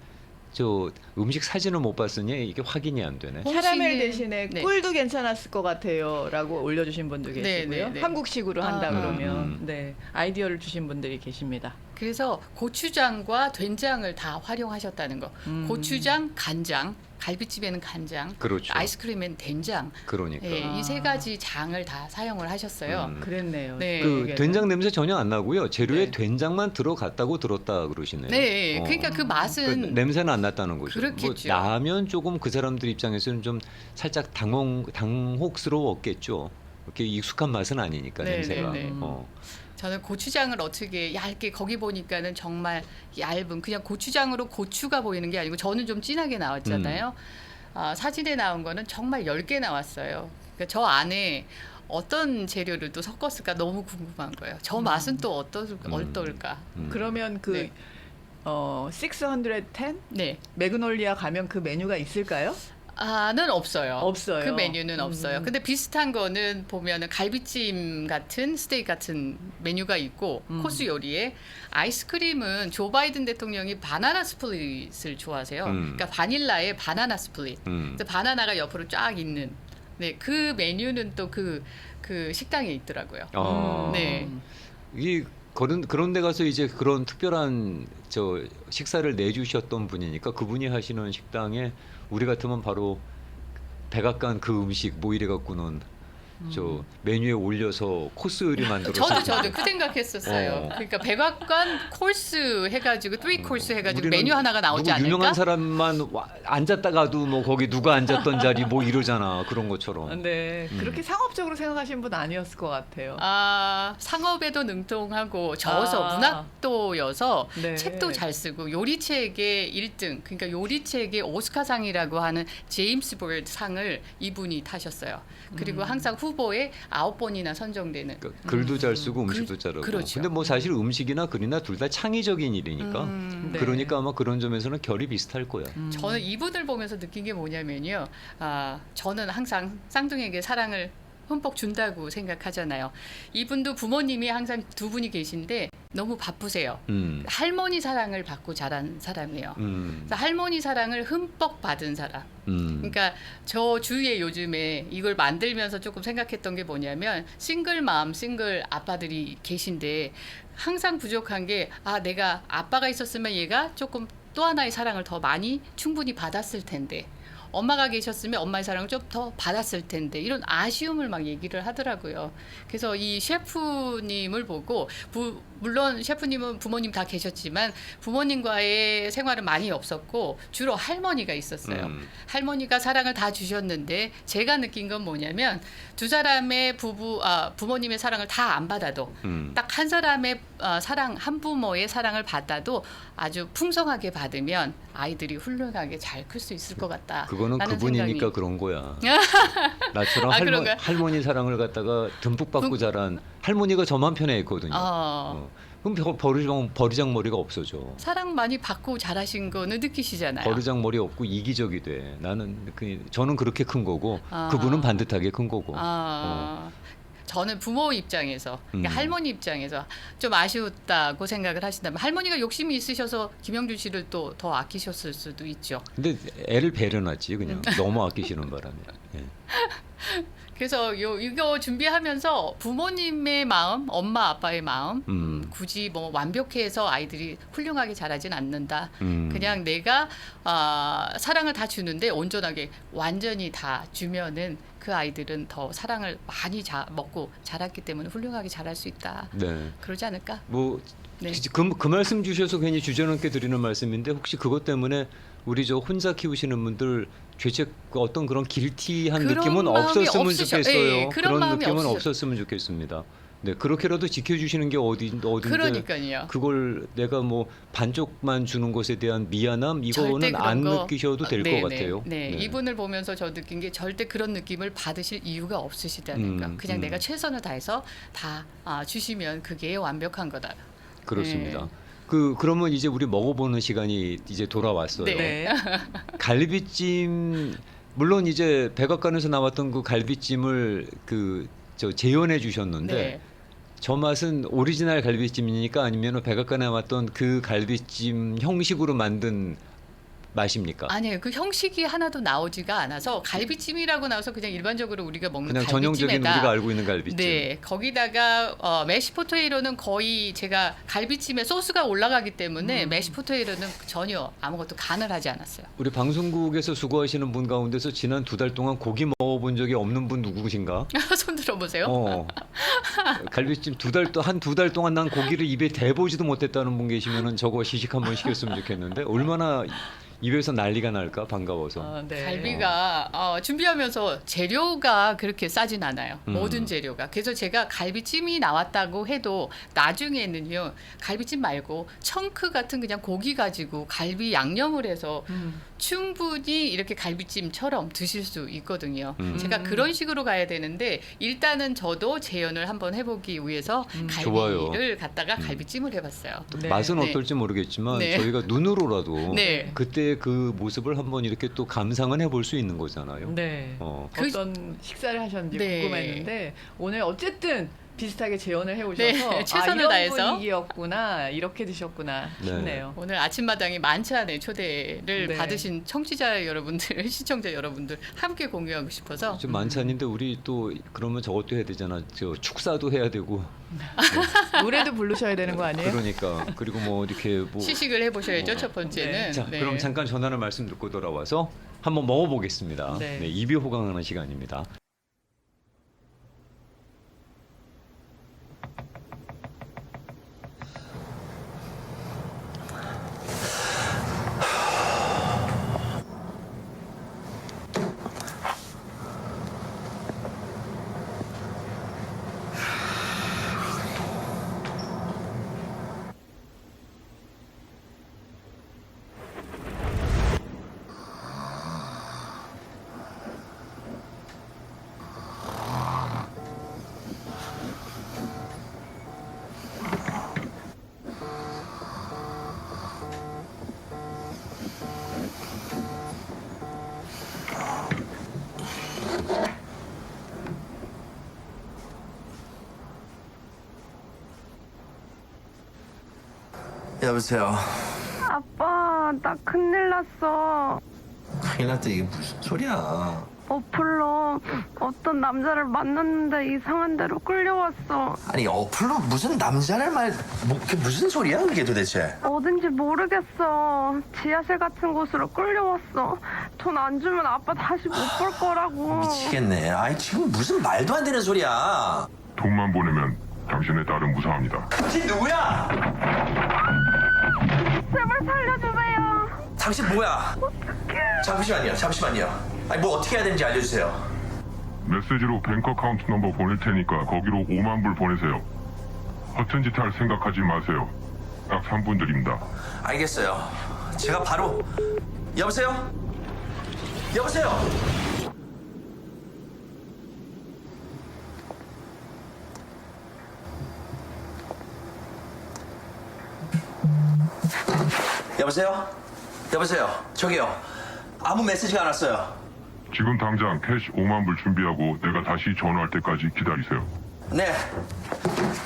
S2: 저 음식 사진을 못 봤으니 이게 확인이 안 되네.
S1: 캐러멜
S3: 홍시는-
S1: 대신에
S3: 네.
S1: 꿀도 괜찮았을 것 같아요라고 올려주신 분도
S3: 네,
S1: 계시고요.
S3: 네, 네.
S1: 한국식으로 한다
S3: 아.
S1: 그러면 네 아이디어를 주신 분들이 계십니다.
S3: 그래서 고추장과 된장을 다 활용하셨다는 거. 고추장, 간장, 갈비찜에는 간장,
S2: 그렇죠.
S3: 아이스크림엔 된장.
S2: 그러니까.
S3: 예, 이 세 가지 장을 다 사용을 하셨어요.
S1: 그랬네요.
S3: 네.
S2: 그
S1: 이게
S2: 된장 냄새 전혀 안 나고요. 재료에
S3: 네.
S2: 된장만 들어갔다고 들었다 그러시네요.
S3: 네,
S2: 어.
S3: 그러니까 그
S2: 그
S3: 맛은
S2: 냄새는 안 났다는 거죠.
S3: 그렇겠죠.
S2: 뭐 나면 조금 그 사람들 입장에서는 좀 살짝 당혹스러웠겠죠. 이렇게 익숙한 맛은 아니니까
S3: 네,
S2: 냄새가.
S3: 네, 네.
S2: 어.
S3: 저는 고추장을 어떻게 얇게 거기 보니까는 정말 얇은 그냥 고추장으로 고추가 보이는 게 아니고 저는 좀 진하게 나왔잖아요. 사진에 나온 거는 정말 얇게 나왔어요. 그러니까 저 안에 어떤 재료를 또 섞었을까 너무 궁금한 거예요. 저 맛은 또 어떨까?
S1: 그러면 그
S3: 네.
S1: 610
S3: 네.
S1: 매그놀리아 가면 그 메뉴가 있을까요?
S3: 는 없어요.
S1: 없어요.
S3: 그 메뉴는 없어요. 근데 비슷한 거는 보면은 갈비찜 같은 스테이크 같은 메뉴가 있고 코스 요리에 아이스크림은 조 바이든 대통령이 바나나 스플릿을 좋아하세요. 그러니까 바닐라에 바나나 스플릿. 그래서 바나나가 옆으로 쫙 있는. 네, 그 메뉴는 또 그 식당에 있더라고요. 네.
S2: 이 그런 데 가서 이제 그런 특별한 저 식사를 내주셨던 분이니까 그분이 하시는 식당에 우리 같으면 바로 백악관 그 음식 뭐 이래 갖고는 저 메뉴에 올려서 코스 요리 만들어서
S3: 저도 그 생각했었어요. 그러니까 백악관 코스 해가지고 3코스 해가지고
S2: 우리는
S3: 메뉴 하나가 나오지
S2: 누구
S3: 않을까?
S2: 유명한 사람만 앉았다가도 뭐 거기 누가 앉았던 자리 뭐 이러잖아. 그런 것처럼.
S1: 네, 그렇게 상업적으로 생각하신 분 아니었을 것 같아요.
S3: 상업에도 능통하고 저서
S1: 아.
S3: 문학도여서
S1: 네.
S3: 책도 잘 쓰고 요리책의 1등 그러니까 요리책의 오스카상이라고 하는 제임스 버드 상을 이분이 타셨어요. 그리고 항상 후보에 9번이나 선정되는.
S2: 그러니까 글도 잘 쓰고 음식도 잘하고.
S3: 그렇죠.
S2: 근데 뭐 사실 음식이나 글이나 둘 다 창의적인 일이니까.
S1: 네.
S2: 그러니까 아마 그런 점에서는 결이 비슷할 거야.
S3: 저는 이분을 보면서 느낀 게 뭐냐면요. 저는 항상 쌍둥이에게 사랑을 흠뻑 준다고 생각하잖아요. 이분도 부모님이 항상 두 분이 계신데 너무 바쁘세요. 할머니 사랑을 받고 자란 사람이에요. 그래서 할머니 사랑을 흠뻑 받은 사람. 그러니까 저 주위에 요즘에 이걸 만들면서 조금 생각했던 게 뭐냐면 싱글맘, 싱글 아빠들이 계신데 항상 부족한 게 내가 아빠가 있었으면 얘가 조금 또 하나의 사랑을 더 많이 충분히 받았을 텐데 엄마가 계셨으면 엄마의 사랑을 좀 더 받았을 텐데 이런 아쉬움을 막 얘기를 하더라고요. 그래서 이 셰프님을 보고 물론 셰프님은 부모님 다 계셨지만 부모님과의 생활은 많이 없었고 주로 할머니가 있었어요. 할머니가 사랑을 다 주셨는데 제가 느낀 건 뭐냐면 두 사람의 부모님의 사랑을 다 안 받아도 딱 한 사람의 사랑 한 부모의 사랑을 받아도 아주 풍성하게 받으면 아이들이 훌륭하게 잘 클 수 있을 것 같다.
S2: 그거는
S3: 라는
S2: 그분이니까
S3: 생각이.
S2: 그런 거야. 나처럼
S3: 그런가요?
S2: 할머니 사랑을 갖다가 듬뿍 받고 자란 할머니가 저만 편애했거든요. 그럼 버르장머리가 없어져.
S3: 사랑 많이 받고 자라신 거는 느끼시잖아요.
S2: 버르장머리 없고 이기적이 돼. 저는 그렇게 큰 거고 그분은 반듯하게 큰 거고.
S3: 저는 부모 입장에서 그러니까 할머니 입장에서 좀 아쉬웠다고 생각을 하신다면 할머니가 욕심이 있으셔서 김영준 씨를 또 더 아끼셨을 수도 있죠.
S2: 근데 애를 배려놨지 그냥 너무 아끼시는 바람에. 예.
S3: 그래서 이거 준비하면서 부모님의 마음, 엄마 아빠의 마음 굳이 뭐 완벽해서 아이들이 훌륭하게 자라진 않는다. 그냥 내가 사랑을 다 주는데 온전하게 완전히 다 주면은 그 아이들은 더 사랑을 많이 먹고 자랐기 때문에 훌륭하게 자랄 수 있다.
S2: 네.
S3: 그러지 않을까?
S2: 뭐
S3: 네.
S2: 그 말씀 주셔서 괜히 주저넘게 드리는 말씀인데 혹시 그것 때문에 우리 저 혼자 키우시는 분들 죄책 어떤 그런 길티한
S3: 그런
S2: 느낌은
S3: 마음이
S2: 없었으면 좋겠어요.
S3: 예, 그런 마음이
S2: 느낌은
S3: 없으셔-
S2: 없었으면 좋겠습니다. 네, 그렇게라도 지켜주시는 게 어딘데
S3: 그러니까요.
S2: 그걸 내가 뭐 반쪽만 주는 것에 대한 미안함
S3: 절대
S2: 이거는
S3: 그런
S2: 안
S3: 거-
S2: 느끼셔도 될 것 같아요.
S3: 네, 이분을 보면서 저 느낀 게 절대 그런 느낌을 받으실 이유가 없으시다는 거. 그냥 내가 최선을 다해서 다 주시면 그게 완벽한 거다.
S2: 그렇습니다. 그러면 이제 우리 먹어보는 시간이 이제 돌아왔어요.
S1: 네.
S2: 갈비찜 물론 이제 백악관에서 나왔던 그 갈비찜을 재현해 주셨는데
S3: 네.
S2: 저 맛은 오리지널 갈비찜이니까 아니면 백악관에 나왔던 그 갈비찜 형식으로 만든 맛입니까?
S3: 아니에요. 그 형식이 하나도 나오지가 않아서 갈비찜이라고 나와서 그냥 일반적으로 우리가 먹는
S2: 그냥 전형적인
S3: 갈비찜에다
S2: 우리가 알고 있는 갈비찜.
S3: 네, 거기다가 메시포테이로는 거의 제가 갈비찜에 소스가 올라가기 때문에 메시포테이로는 전혀 아무것도 간을 하지 않았어요.
S2: 우리 방송국에서 수고하시는 분 가운데서 지난 2달 동안 고기 먹어본 적이 없는 분 누구신가?
S3: 손 들어보세요.
S2: 갈비찜 한 두 달 동안 난 고기를 입에 대보지도 못했다는 분 계시면은 저거 시식 한번 시켰으면 좋겠는데 얼마나 입에서 난리가 날까 반가워서.
S1: 네.
S3: 갈비가 준비하면서 재료가 그렇게 싸진 않아요. 모든 재료가. 그래서 제가 갈비찜이 나왔다고 해도 나중에는요. 갈비찜 말고 청크 같은 그냥 고기 가지고 갈비 양념을 해서 충분히 이렇게 갈비찜처럼 드실 수 있거든요. 제가 그런 식으로 가야 되는데 일단은 저도 재현을 한번 해보기 위해서
S2: 좋아요.
S3: 갈비를 갖다가 갈비찜을 해봤어요.
S1: 네.
S2: 맛은
S3: 네.
S2: 어떨지 모르겠지만
S3: 네.
S2: 저희가 눈으로라도
S3: 네.
S2: 그때 그 모습을 한번 이렇게 또 감상은 해볼 수 있는 거잖아요.
S1: 네.
S2: 그
S1: 어떤 식사를 하셨는지
S3: 네.
S1: 궁금했는데 오늘 어쨌든 비슷하게 재현을 해오셔서
S3: 네, 최선을
S1: 이런
S3: 다해서.
S1: 분위기였구나 이렇게 드셨구나 싶네요.
S3: 오늘 아침마당에 만찬에 초대를
S1: 네.
S3: 받으신 청취자 여러분들, 시청자 여러분들 함께 공유하고 싶어서
S2: 지금 만찬인데 우리 또 그러면 저것도 해야 되잖아. 저 축사도 해야 되고.
S1: 노래도 부르셔야 되는 거 아니에요?
S2: 그러니까 그리고 뭐 이렇게 뭐.
S3: 시식을 해보셔야죠. 첫 번째는.
S2: 자,
S3: 네.
S2: 그럼 잠깐 전하는 말씀 듣고 돌아와서 한번 먹어보겠습니다.
S1: 네.
S2: 네, 입이 호강하는 시간입니다.
S4: 여보세요.
S5: 아빠, 나 큰일 났어.
S4: 큰일 났다. 이게 무슨 소리야?
S5: 어플로 어떤 남자를 만났는데 이상한 데로 끌려왔어.
S4: 아니 어플로 무슨 남자를 그게 무슨 소리야 그게 도대체?
S5: 어딘지 모르겠어. 지하실 같은 곳으로 끌려왔어. 돈 안 주면 아빠 다시 못 볼 거라고.
S4: 미치겠네. 아이 지금 무슨 말도 안 되는 소리야.
S6: 돈만 보내면 당신의 딸은 무사합니다.
S4: 당신 누구야?
S5: 제발 살려주세요.
S4: 당신 뭐야? 잠시만요. 아니 뭐 어떻게 해야 되는지 알려주세요.
S6: 메시지로 뱅크 어카운트 넘버 보낼 테니까 거기로 5만 불 보내세요. 허튼 짓 할 생각하지 마세요. 딱 3분 드립니다.
S4: 알겠어요. 제가 바로 여보세요? 여보세요? 저기요. 아무 메시지가 안 왔어요.
S6: 지금 당장 캐시 5만 불 준비하고 내가 다시 전화할 때까지 기다리세요.
S4: 네.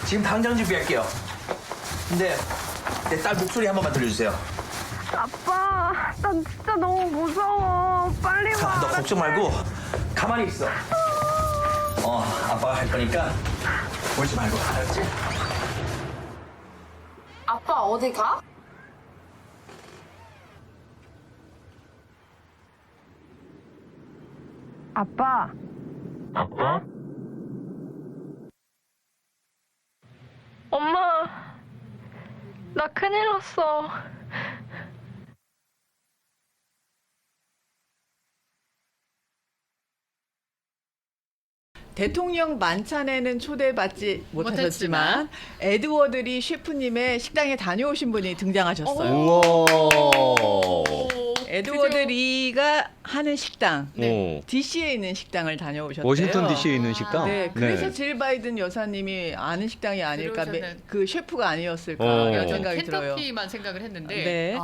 S4: 지금 당장 준비할게요. 근데 내 딸 목소리 한 번만 들려주세요.
S5: 아빠, 난 진짜 너무 무서워. 빨리 와.
S4: 너 걱정 말고 가만히 있어. 아빠가 할 거니까 울지 말고 알았지?
S7: 아빠 어디 가?
S5: 아빠,
S6: 아빠?
S5: 엄마, 나 큰일 났어.
S1: 대통령 만찬에는 초대받지 못하셨지만 에드워드 셰프님의 식당에 다녀오신 분이 등장하셨어요.
S2: 우와.
S1: 에드워드 리가 하는 식당,
S2: 네.
S1: DC에 있는 식당을 다녀오셨대요.
S2: 워싱턴 DC에 있는 식당.
S1: 네, 그래서 질 바이든 여사님이 아는 식당이 아닐까,
S3: 들어오셨는-
S1: 그 셰프가 아니었을까
S2: 어.
S1: 이런
S3: 저는
S1: 생각이 들어요.
S3: 켄터키만 생각을 했는데
S1: 네,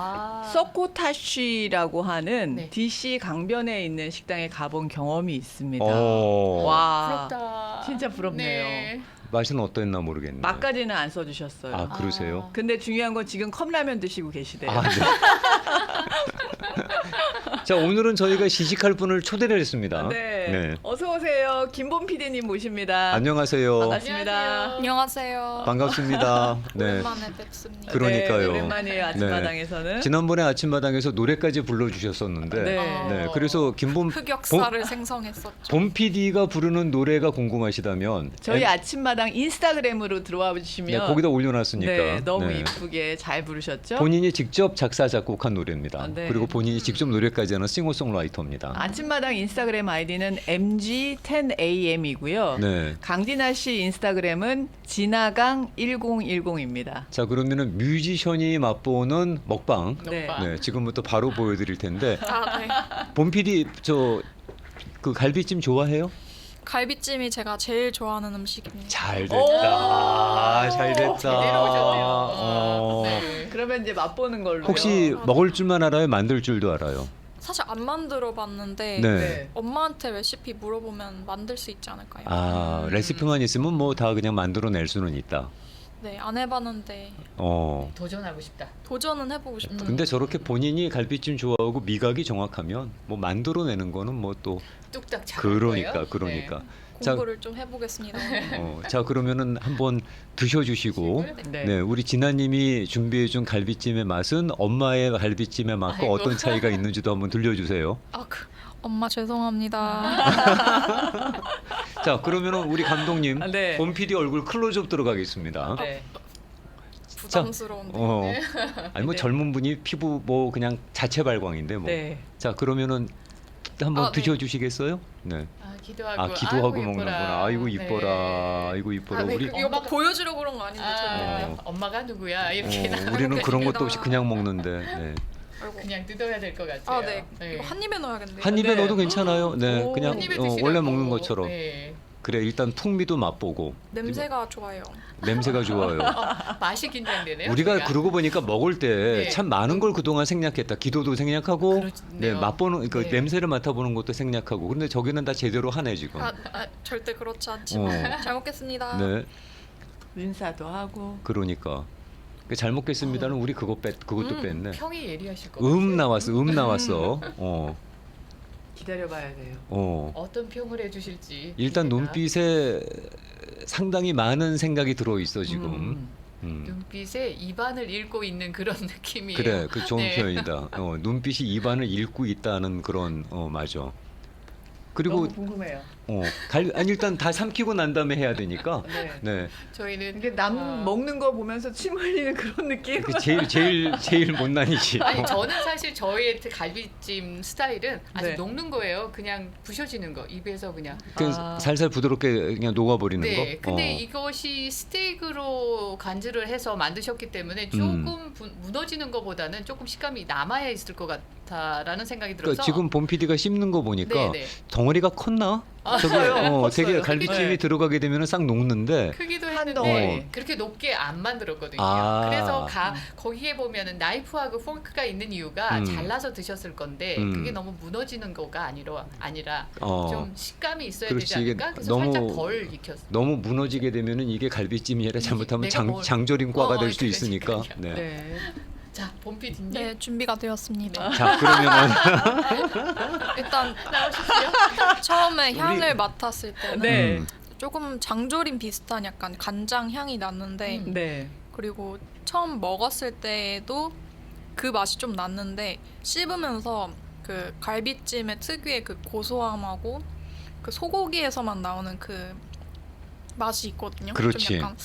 S1: 서코타쉬라고 하는
S3: 네.
S1: DC 강변에 있는 식당에 가본 경험이 있습니다.
S2: 어.
S1: 와,
S3: 부럽다.
S1: 진짜 부럽네요.
S3: 네.
S2: 맛은 어땠나 모르겠네.
S1: 맛까지는 안 써주셨어요.
S2: 아, 그러세요?
S1: 근데 중요한 건 지금 컵라면 드시고 계시대요.
S2: 아, 네. 자, 오늘은 저희가 시식할 분을 초대를 했습니다.
S1: 네. 어서 오세요. 김본 PD님 모십니다.
S2: 안녕하세요.
S1: 반갑습니다.
S7: 안녕하세요.
S2: 반갑습니다. 네.
S7: 오랜만에 뵙습니다.
S2: 그러니까요.
S1: 네, 오랜만이에요. 아침마당에서는.
S2: 지난번에 아침마당에서 노래까지 불러주셨었는데,
S1: 네.
S2: 네. 그래서
S7: 흑역사를 생성했었죠.
S2: 본 PD가 부르는 노래가 궁금하시다면
S1: 저희 아침마당 인스타그램으로 들어와 주시면
S2: 네, 거기다 올려놨으니까
S1: 네, 너무
S2: 네.
S1: 이쁘게 잘 부르셨죠?
S2: 본인이 직접 작사 작곡한 노래입니다.
S1: 네.
S2: 그리고 본인이 직접 노래까지 하는 싱어송라이터입니다.
S1: 아침마당 인스타그램 아이디는 mg10am이고요.
S2: 네.
S1: 강진아 씨 인스타그램은 진아강1010입니다.
S2: 자, 그러면은 뮤지션이 맛보는 먹방.
S1: 네.
S2: 네, 지금부터 바로 보여드릴 텐데
S7: 아, 네.
S2: 본 PD 그 갈비찜 좋아해요?
S7: 갈비찜이 제가 제일 좋아하는 음식입니다.
S2: 잘 됐다. 잘 됐다.
S3: 제대로 오셨네요.
S2: 어.
S1: 그러면 이제 맛보는 걸로.
S2: 혹시 먹을 줄만 알아요? 만들 줄도 알아요?
S7: 사실 안 만들어 봤는데
S2: 네.
S7: 엄마한테 레시피 물어보면 만들 수 있지 않을까요?
S2: 아, 레시피만 있으면 뭐 다 그냥 만들어낼 수는 있다.
S7: 네, 안 해봤는데
S3: 도전하고 싶다.
S7: 도전은 해보고 싶어요.
S2: 근데 저렇게 본인이 갈비찜 좋아하고 미각이 정확하면 뭐 만들어내는 거는 뭐 또
S3: 뚝딱 잘할 거예요.
S2: 그러니까. 자,
S7: 공부를 좀 해보겠습니다.
S2: 자, 그러면은 한번 드셔주시고
S1: 네.
S2: 네, 우리 진아님이 준비해준 갈비찜의 맛은 엄마의 갈비찜의 맛과
S3: 아이고.
S2: 어떤 차이가 있는지도 한번 들려주세요.
S7: 엄마 죄송합니다.
S2: 자, 그러면은 우리 감독님,
S1: 네.
S2: 본 PD 얼굴 클로즈업 들어가겠습니다.
S1: 네.
S7: 부담스러운데.
S2: 아니 뭐
S1: 네.
S2: 젊은 분이 피부 뭐 그냥 자체 발광인데 뭐.
S1: 네.
S2: 자, 그러면은 한번
S7: 네.
S2: 드셔주시겠어요? 네.
S3: 기도하고.
S2: 기도하고
S3: 아이고,
S2: 먹는구나. 아이고 이뻐라.
S3: 네.
S2: 아이고 이뻐라.
S3: 왜
S2: 우리
S3: 그게
S7: 이거 막 보여주려고 그런 거 아닌데 절대.
S3: 엄마가 누구야 이렇게
S2: 우리는 그런 것도 없이
S7: 먹겠습니다.
S2: 그냥 먹는데. 네.
S7: 아이고.
S3: 그냥 뜯어야 될 것 같아요.
S7: 아, 네. 이거 한 입에 넣어야겠네요.
S2: 한 입에
S1: 네.
S2: 넣어도 괜찮아요. 네,
S1: 오.
S2: 그냥
S3: 한 입에
S2: 원래
S3: 드시라고.
S2: 먹는 것처럼.
S3: 네.
S2: 그래, 일단 풍미도 맛보고
S7: 냄새가 좋아요.
S2: 냄새가 좋아요.
S3: 맛이 긴장되네요.
S2: 우리가
S3: 제가.
S2: 그러고 보니까 먹을 때
S3: 네.
S2: 참 많은 걸 그동안 생략했다. 기도도 생략하고,
S3: 그렇네요.
S2: 네, 맛보는 그
S3: 네.
S2: 냄새를 맡아보는 것도 생략하고. 그런데 저기는 다 제대로 하네 지금.
S7: 절대 그렇지 않지만 잘 먹겠습니다.
S2: 네,
S1: 인사도 하고.
S2: 그러니까 잘 먹겠습니다는 우리 그것도 뺐네.
S3: 평이 예리하실 것 같아요.
S2: 나왔어.
S1: 기다려봐야 돼요.
S3: 어떤 평을 해주실지.
S2: 일단
S3: 기대가.
S2: 눈빛에 상당히 많은 생각이 들어 있어 지금.
S3: 눈빛에 입안을 읽고 있는 그런 느낌이에요.
S2: 그래, 그 좋은
S3: 네.
S2: 표현이다. 눈빛이 입안을 읽고 있다는 그런 맞아. 그리고
S1: 너무 궁금해요.
S2: 아니 일단 다 삼키고 난 다음에 해야 되니까.
S1: 네.
S2: 네.
S3: 저희는
S1: 이게 남 먹는 거 보면서 침 흘리는 그런 느낌.
S2: 그게 제일 못난이지.
S3: 아니 저는 사실 저의 갈비찜 스타일은 아주
S1: 네.
S3: 녹는 거예요. 그냥 부셔지는 거 입에서 그냥.
S2: 그냥 살살 부드럽게 그냥 녹아버리는
S3: 네.
S2: 거.
S3: 근데 이것이 스테이크로 간주를 해서 만드셨기 때문에 조금 무너지는 것보다는 조금 식감이 남아야 있을 것 같다라는 생각이 들어서.
S2: 그러니까 지금 본 PD가 씹는 거 보니까
S3: 네, 네.
S2: 덩어리가 컸나? 저게
S1: 컸어요.
S2: 되게 갈비찜이
S1: 네.
S2: 들어가게 되면 싹 녹는데.
S3: 크기도
S1: 한
S3: 했는데
S1: 덩어리.
S3: 그렇게 높게 안 만들었거든요.
S2: 아.
S3: 그래서 거기에 보면은 나이프하고 포크가 있는 이유가 잘라서 드셨을 건데 그게 너무 무너지는 거가 아니라 좀 식감이 있어야
S2: 그렇지,
S3: 되지 않을까?
S2: 이게
S3: 그래서
S2: 너무-
S3: 살짝 덜 익혔어요.
S2: 너무 무너지게 되면은 이게 갈비찜이 아니라 잘못하면 장조림과가 될 수 있으니까.
S3: 그러니까요.
S2: 네.
S1: 네.
S3: 자, 본피디님
S7: 네, 준비가 되었습니다.
S2: 자, 그러면은
S7: 일단 처음에 향을 맡았을 때는
S1: 네.
S7: 조금 장조림 비슷한 약간 간장 향이 났는데
S1: 네.
S7: 그리고 처음 먹었을 때에도 그 맛이 좀 났는데 씹으면서 그 갈비찜의 특유의 그 고소함하고 그 소고기에서만 나오는 그 맛이 있거든요.
S2: 그렇지.
S7: 좀 약간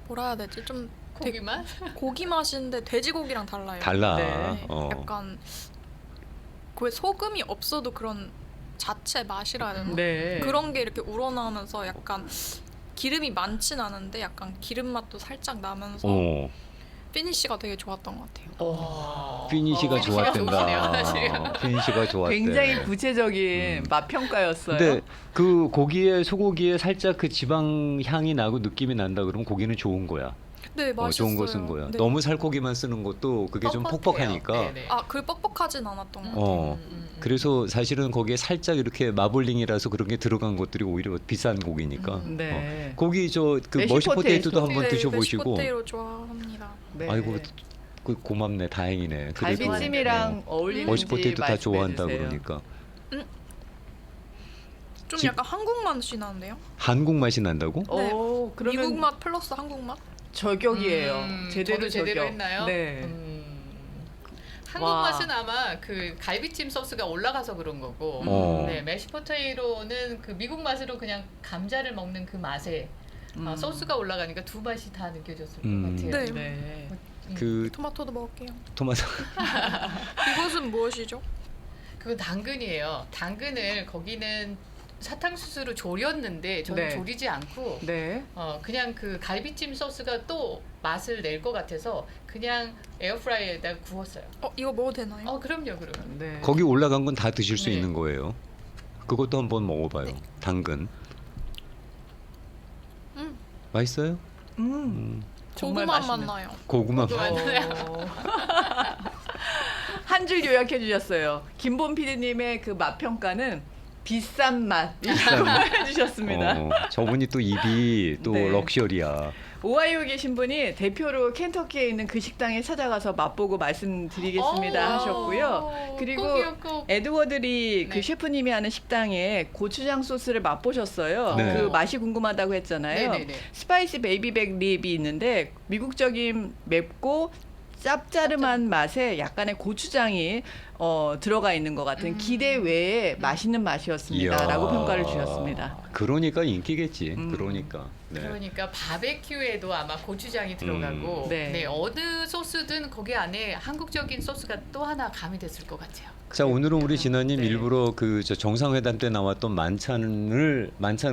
S7: 뭐라 해야 되지? 좀
S3: 고기만
S7: 고기 맛인데 돼지고기랑 달라요.
S2: 달라.
S1: 네.
S7: 약간 그 소금이 없어도 그런 자체 맛이라 해야 되나?
S1: 네.
S7: 그런 게 이렇게 우러나오면서 약간 기름이 많진 않은데 약간 기름 맛도 살짝 나면서 피니쉬가 되게 좋았던 것 같아요.
S2: 피니시가
S3: 피니시가
S2: 좋았단다.
S3: 좋으시네요,
S2: 피니시가 좋았대.
S1: 굉장히 구체적인 맛 평가였어요.
S2: 근데 그 소고기에 살짝 그 지방 향이 나고 느낌이 난다 그러면 고기는 좋은 거야.
S7: 네, 맛있어요.
S2: 좋은 거 쓴 거야.
S7: 네.
S2: 너무 살코기만 쓰는 것도 그게 좀
S3: 퍽퍽해요.
S2: 퍽퍽하니까.
S3: 네네.
S7: 그 뻑뻑하진 않았던 것 같아요.
S2: 그래서 사실은 거기에 살짝 이렇게 마블링이라서 그런 게 들어간 것들이 오히려 비싼 고기니까.
S1: 네.
S2: 고기 그
S1: 메쉬
S2: 머시 포테이토도
S1: 포테이토.
S2: 한번
S7: 네,
S2: 드셔보시고.
S7: 메시포테이토 좋아합니다.
S1: 네.
S2: 아이고 고맙네, 다행이네. 그래도
S1: 갈비찜이랑 어울리는지
S2: 머시포테이토 다 좋아한다
S1: 말씀해 주세요.
S2: 그러니까
S7: 좀
S2: 집-
S7: 약간 한국 맛이 나는데요?
S2: 한국 맛이 난다고?
S7: 네.
S1: 오, 그러면
S7: 미국 맛 플러스 한국 맛?
S1: 저격이에요. 제대로
S3: 저도 제대로
S1: 저격.
S3: 했나요?
S1: 네.
S3: 한국
S1: 와.
S3: 맛은 아마 그 갈비찜 소스가 올라가서 그런 거고, 네, 메시포테이토는 그 미국 맛으로 그냥 감자를 먹는 그 맛에 소스가 올라가니까 두 맛이 다 느껴졌을 것 같아요.
S7: 네.
S1: 네.
S2: 그
S7: 토마토도 먹을게요.
S2: 토마토
S7: 이것은 무엇이죠?
S3: 그건 당근이에요. 당근을 거기는 사탕수수로 졸였는데 저는
S1: 네.
S3: 졸이지 않고
S1: 네.
S3: 그냥 그 갈비찜 소스가 또 맛을 낼 것 같아서 그냥 에어프라이어에다 구웠어요.
S7: 이거 먹어도 되나요?
S3: 그럼요, 그럼.
S1: 네.
S2: 거기 올라간 건 다 드실 수
S3: 네.
S2: 있는 거예요. 그것도 한번 먹어봐요.
S7: 네.
S2: 당근.
S7: 음.
S2: 맛있어요?
S1: 정말
S7: 고구마
S1: 맛있는.
S7: 맛 나요.
S2: 고구마.
S1: 한 줄 요약해 주셨어요. 김본 PD님의 그 맛 평가는 비싼 맛이라고 해주셨습니다.
S2: 저분이 또 입이 또
S1: 네.
S2: 럭셔리야.
S1: 오하이오에 계신 분이 대표로 켄터키에 있는 그 식당에 찾아가서 맛보고 말씀드리겠습니다 하셨고요. 그리고
S3: 꼭이요, 꼭.
S1: 에드워드리 그
S3: 네.
S1: 셰프님이 하는 식당에 고추장 소스를 맛보셨어요.
S2: 네.
S1: 그 맛이 궁금하다고 했잖아요.
S3: 네네네.
S1: 스파이시 베이비백 립이 있는데 미국적인 맵고 짭짜름한 맛에 약간의 고추장이 들어가 있는 것 같은 기대 외에 맛있는 맛이었습니다라고
S2: 이야.
S1: 평가를 주셨습니다.
S2: 그러니까 인기겠지. 그러니까. 네.
S3: 그러니까 바베큐에도 아마 고추장이 들어가고
S1: 네.
S3: 네, 어느 소스든 거기 안에 한국적인 소스가 또 하나 가미됐을 것 같아요.
S2: 자, 오늘은 우리 진아님
S1: 네.
S2: 일부러 그 저 정상회담 때 나왔던 만찬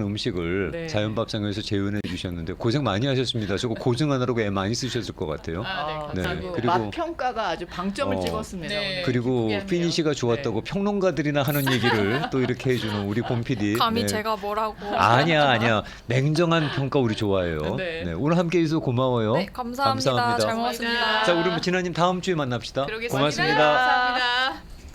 S2: 음식을
S1: 네.
S2: 자연밥상에서 재현해 주셨는데 고생 많이 하셨습니다. 저거 고증하느라고 애 많이 쓰셨을 것 같아요.
S3: 네,
S2: 네,
S3: 감사합니다.
S2: 그리고-
S1: 맛 평가가 아주 방점을 찍었습니다.
S3: 네.
S1: 오늘.
S2: 그리고
S3: 기쁘게 하네요.
S2: 피니시가 좋았다고 평론가들이나 하는 얘기를 또 이렇게 해주는 우리 본 PD.
S7: 감히
S2: 네.
S7: 제가 뭐라고.
S2: 아니야. 냉정한 평가 우리 좋아해요.
S1: 네.
S2: 네, 오늘 함께 해주셔서 고마워요.
S7: 네, 감사합니다. 잘 먹었습니다.
S2: 자, 우리 진아님 다음 주에 만납시다.
S3: 그러겠습니다.
S2: 고맙습니다.
S3: 감사합니다.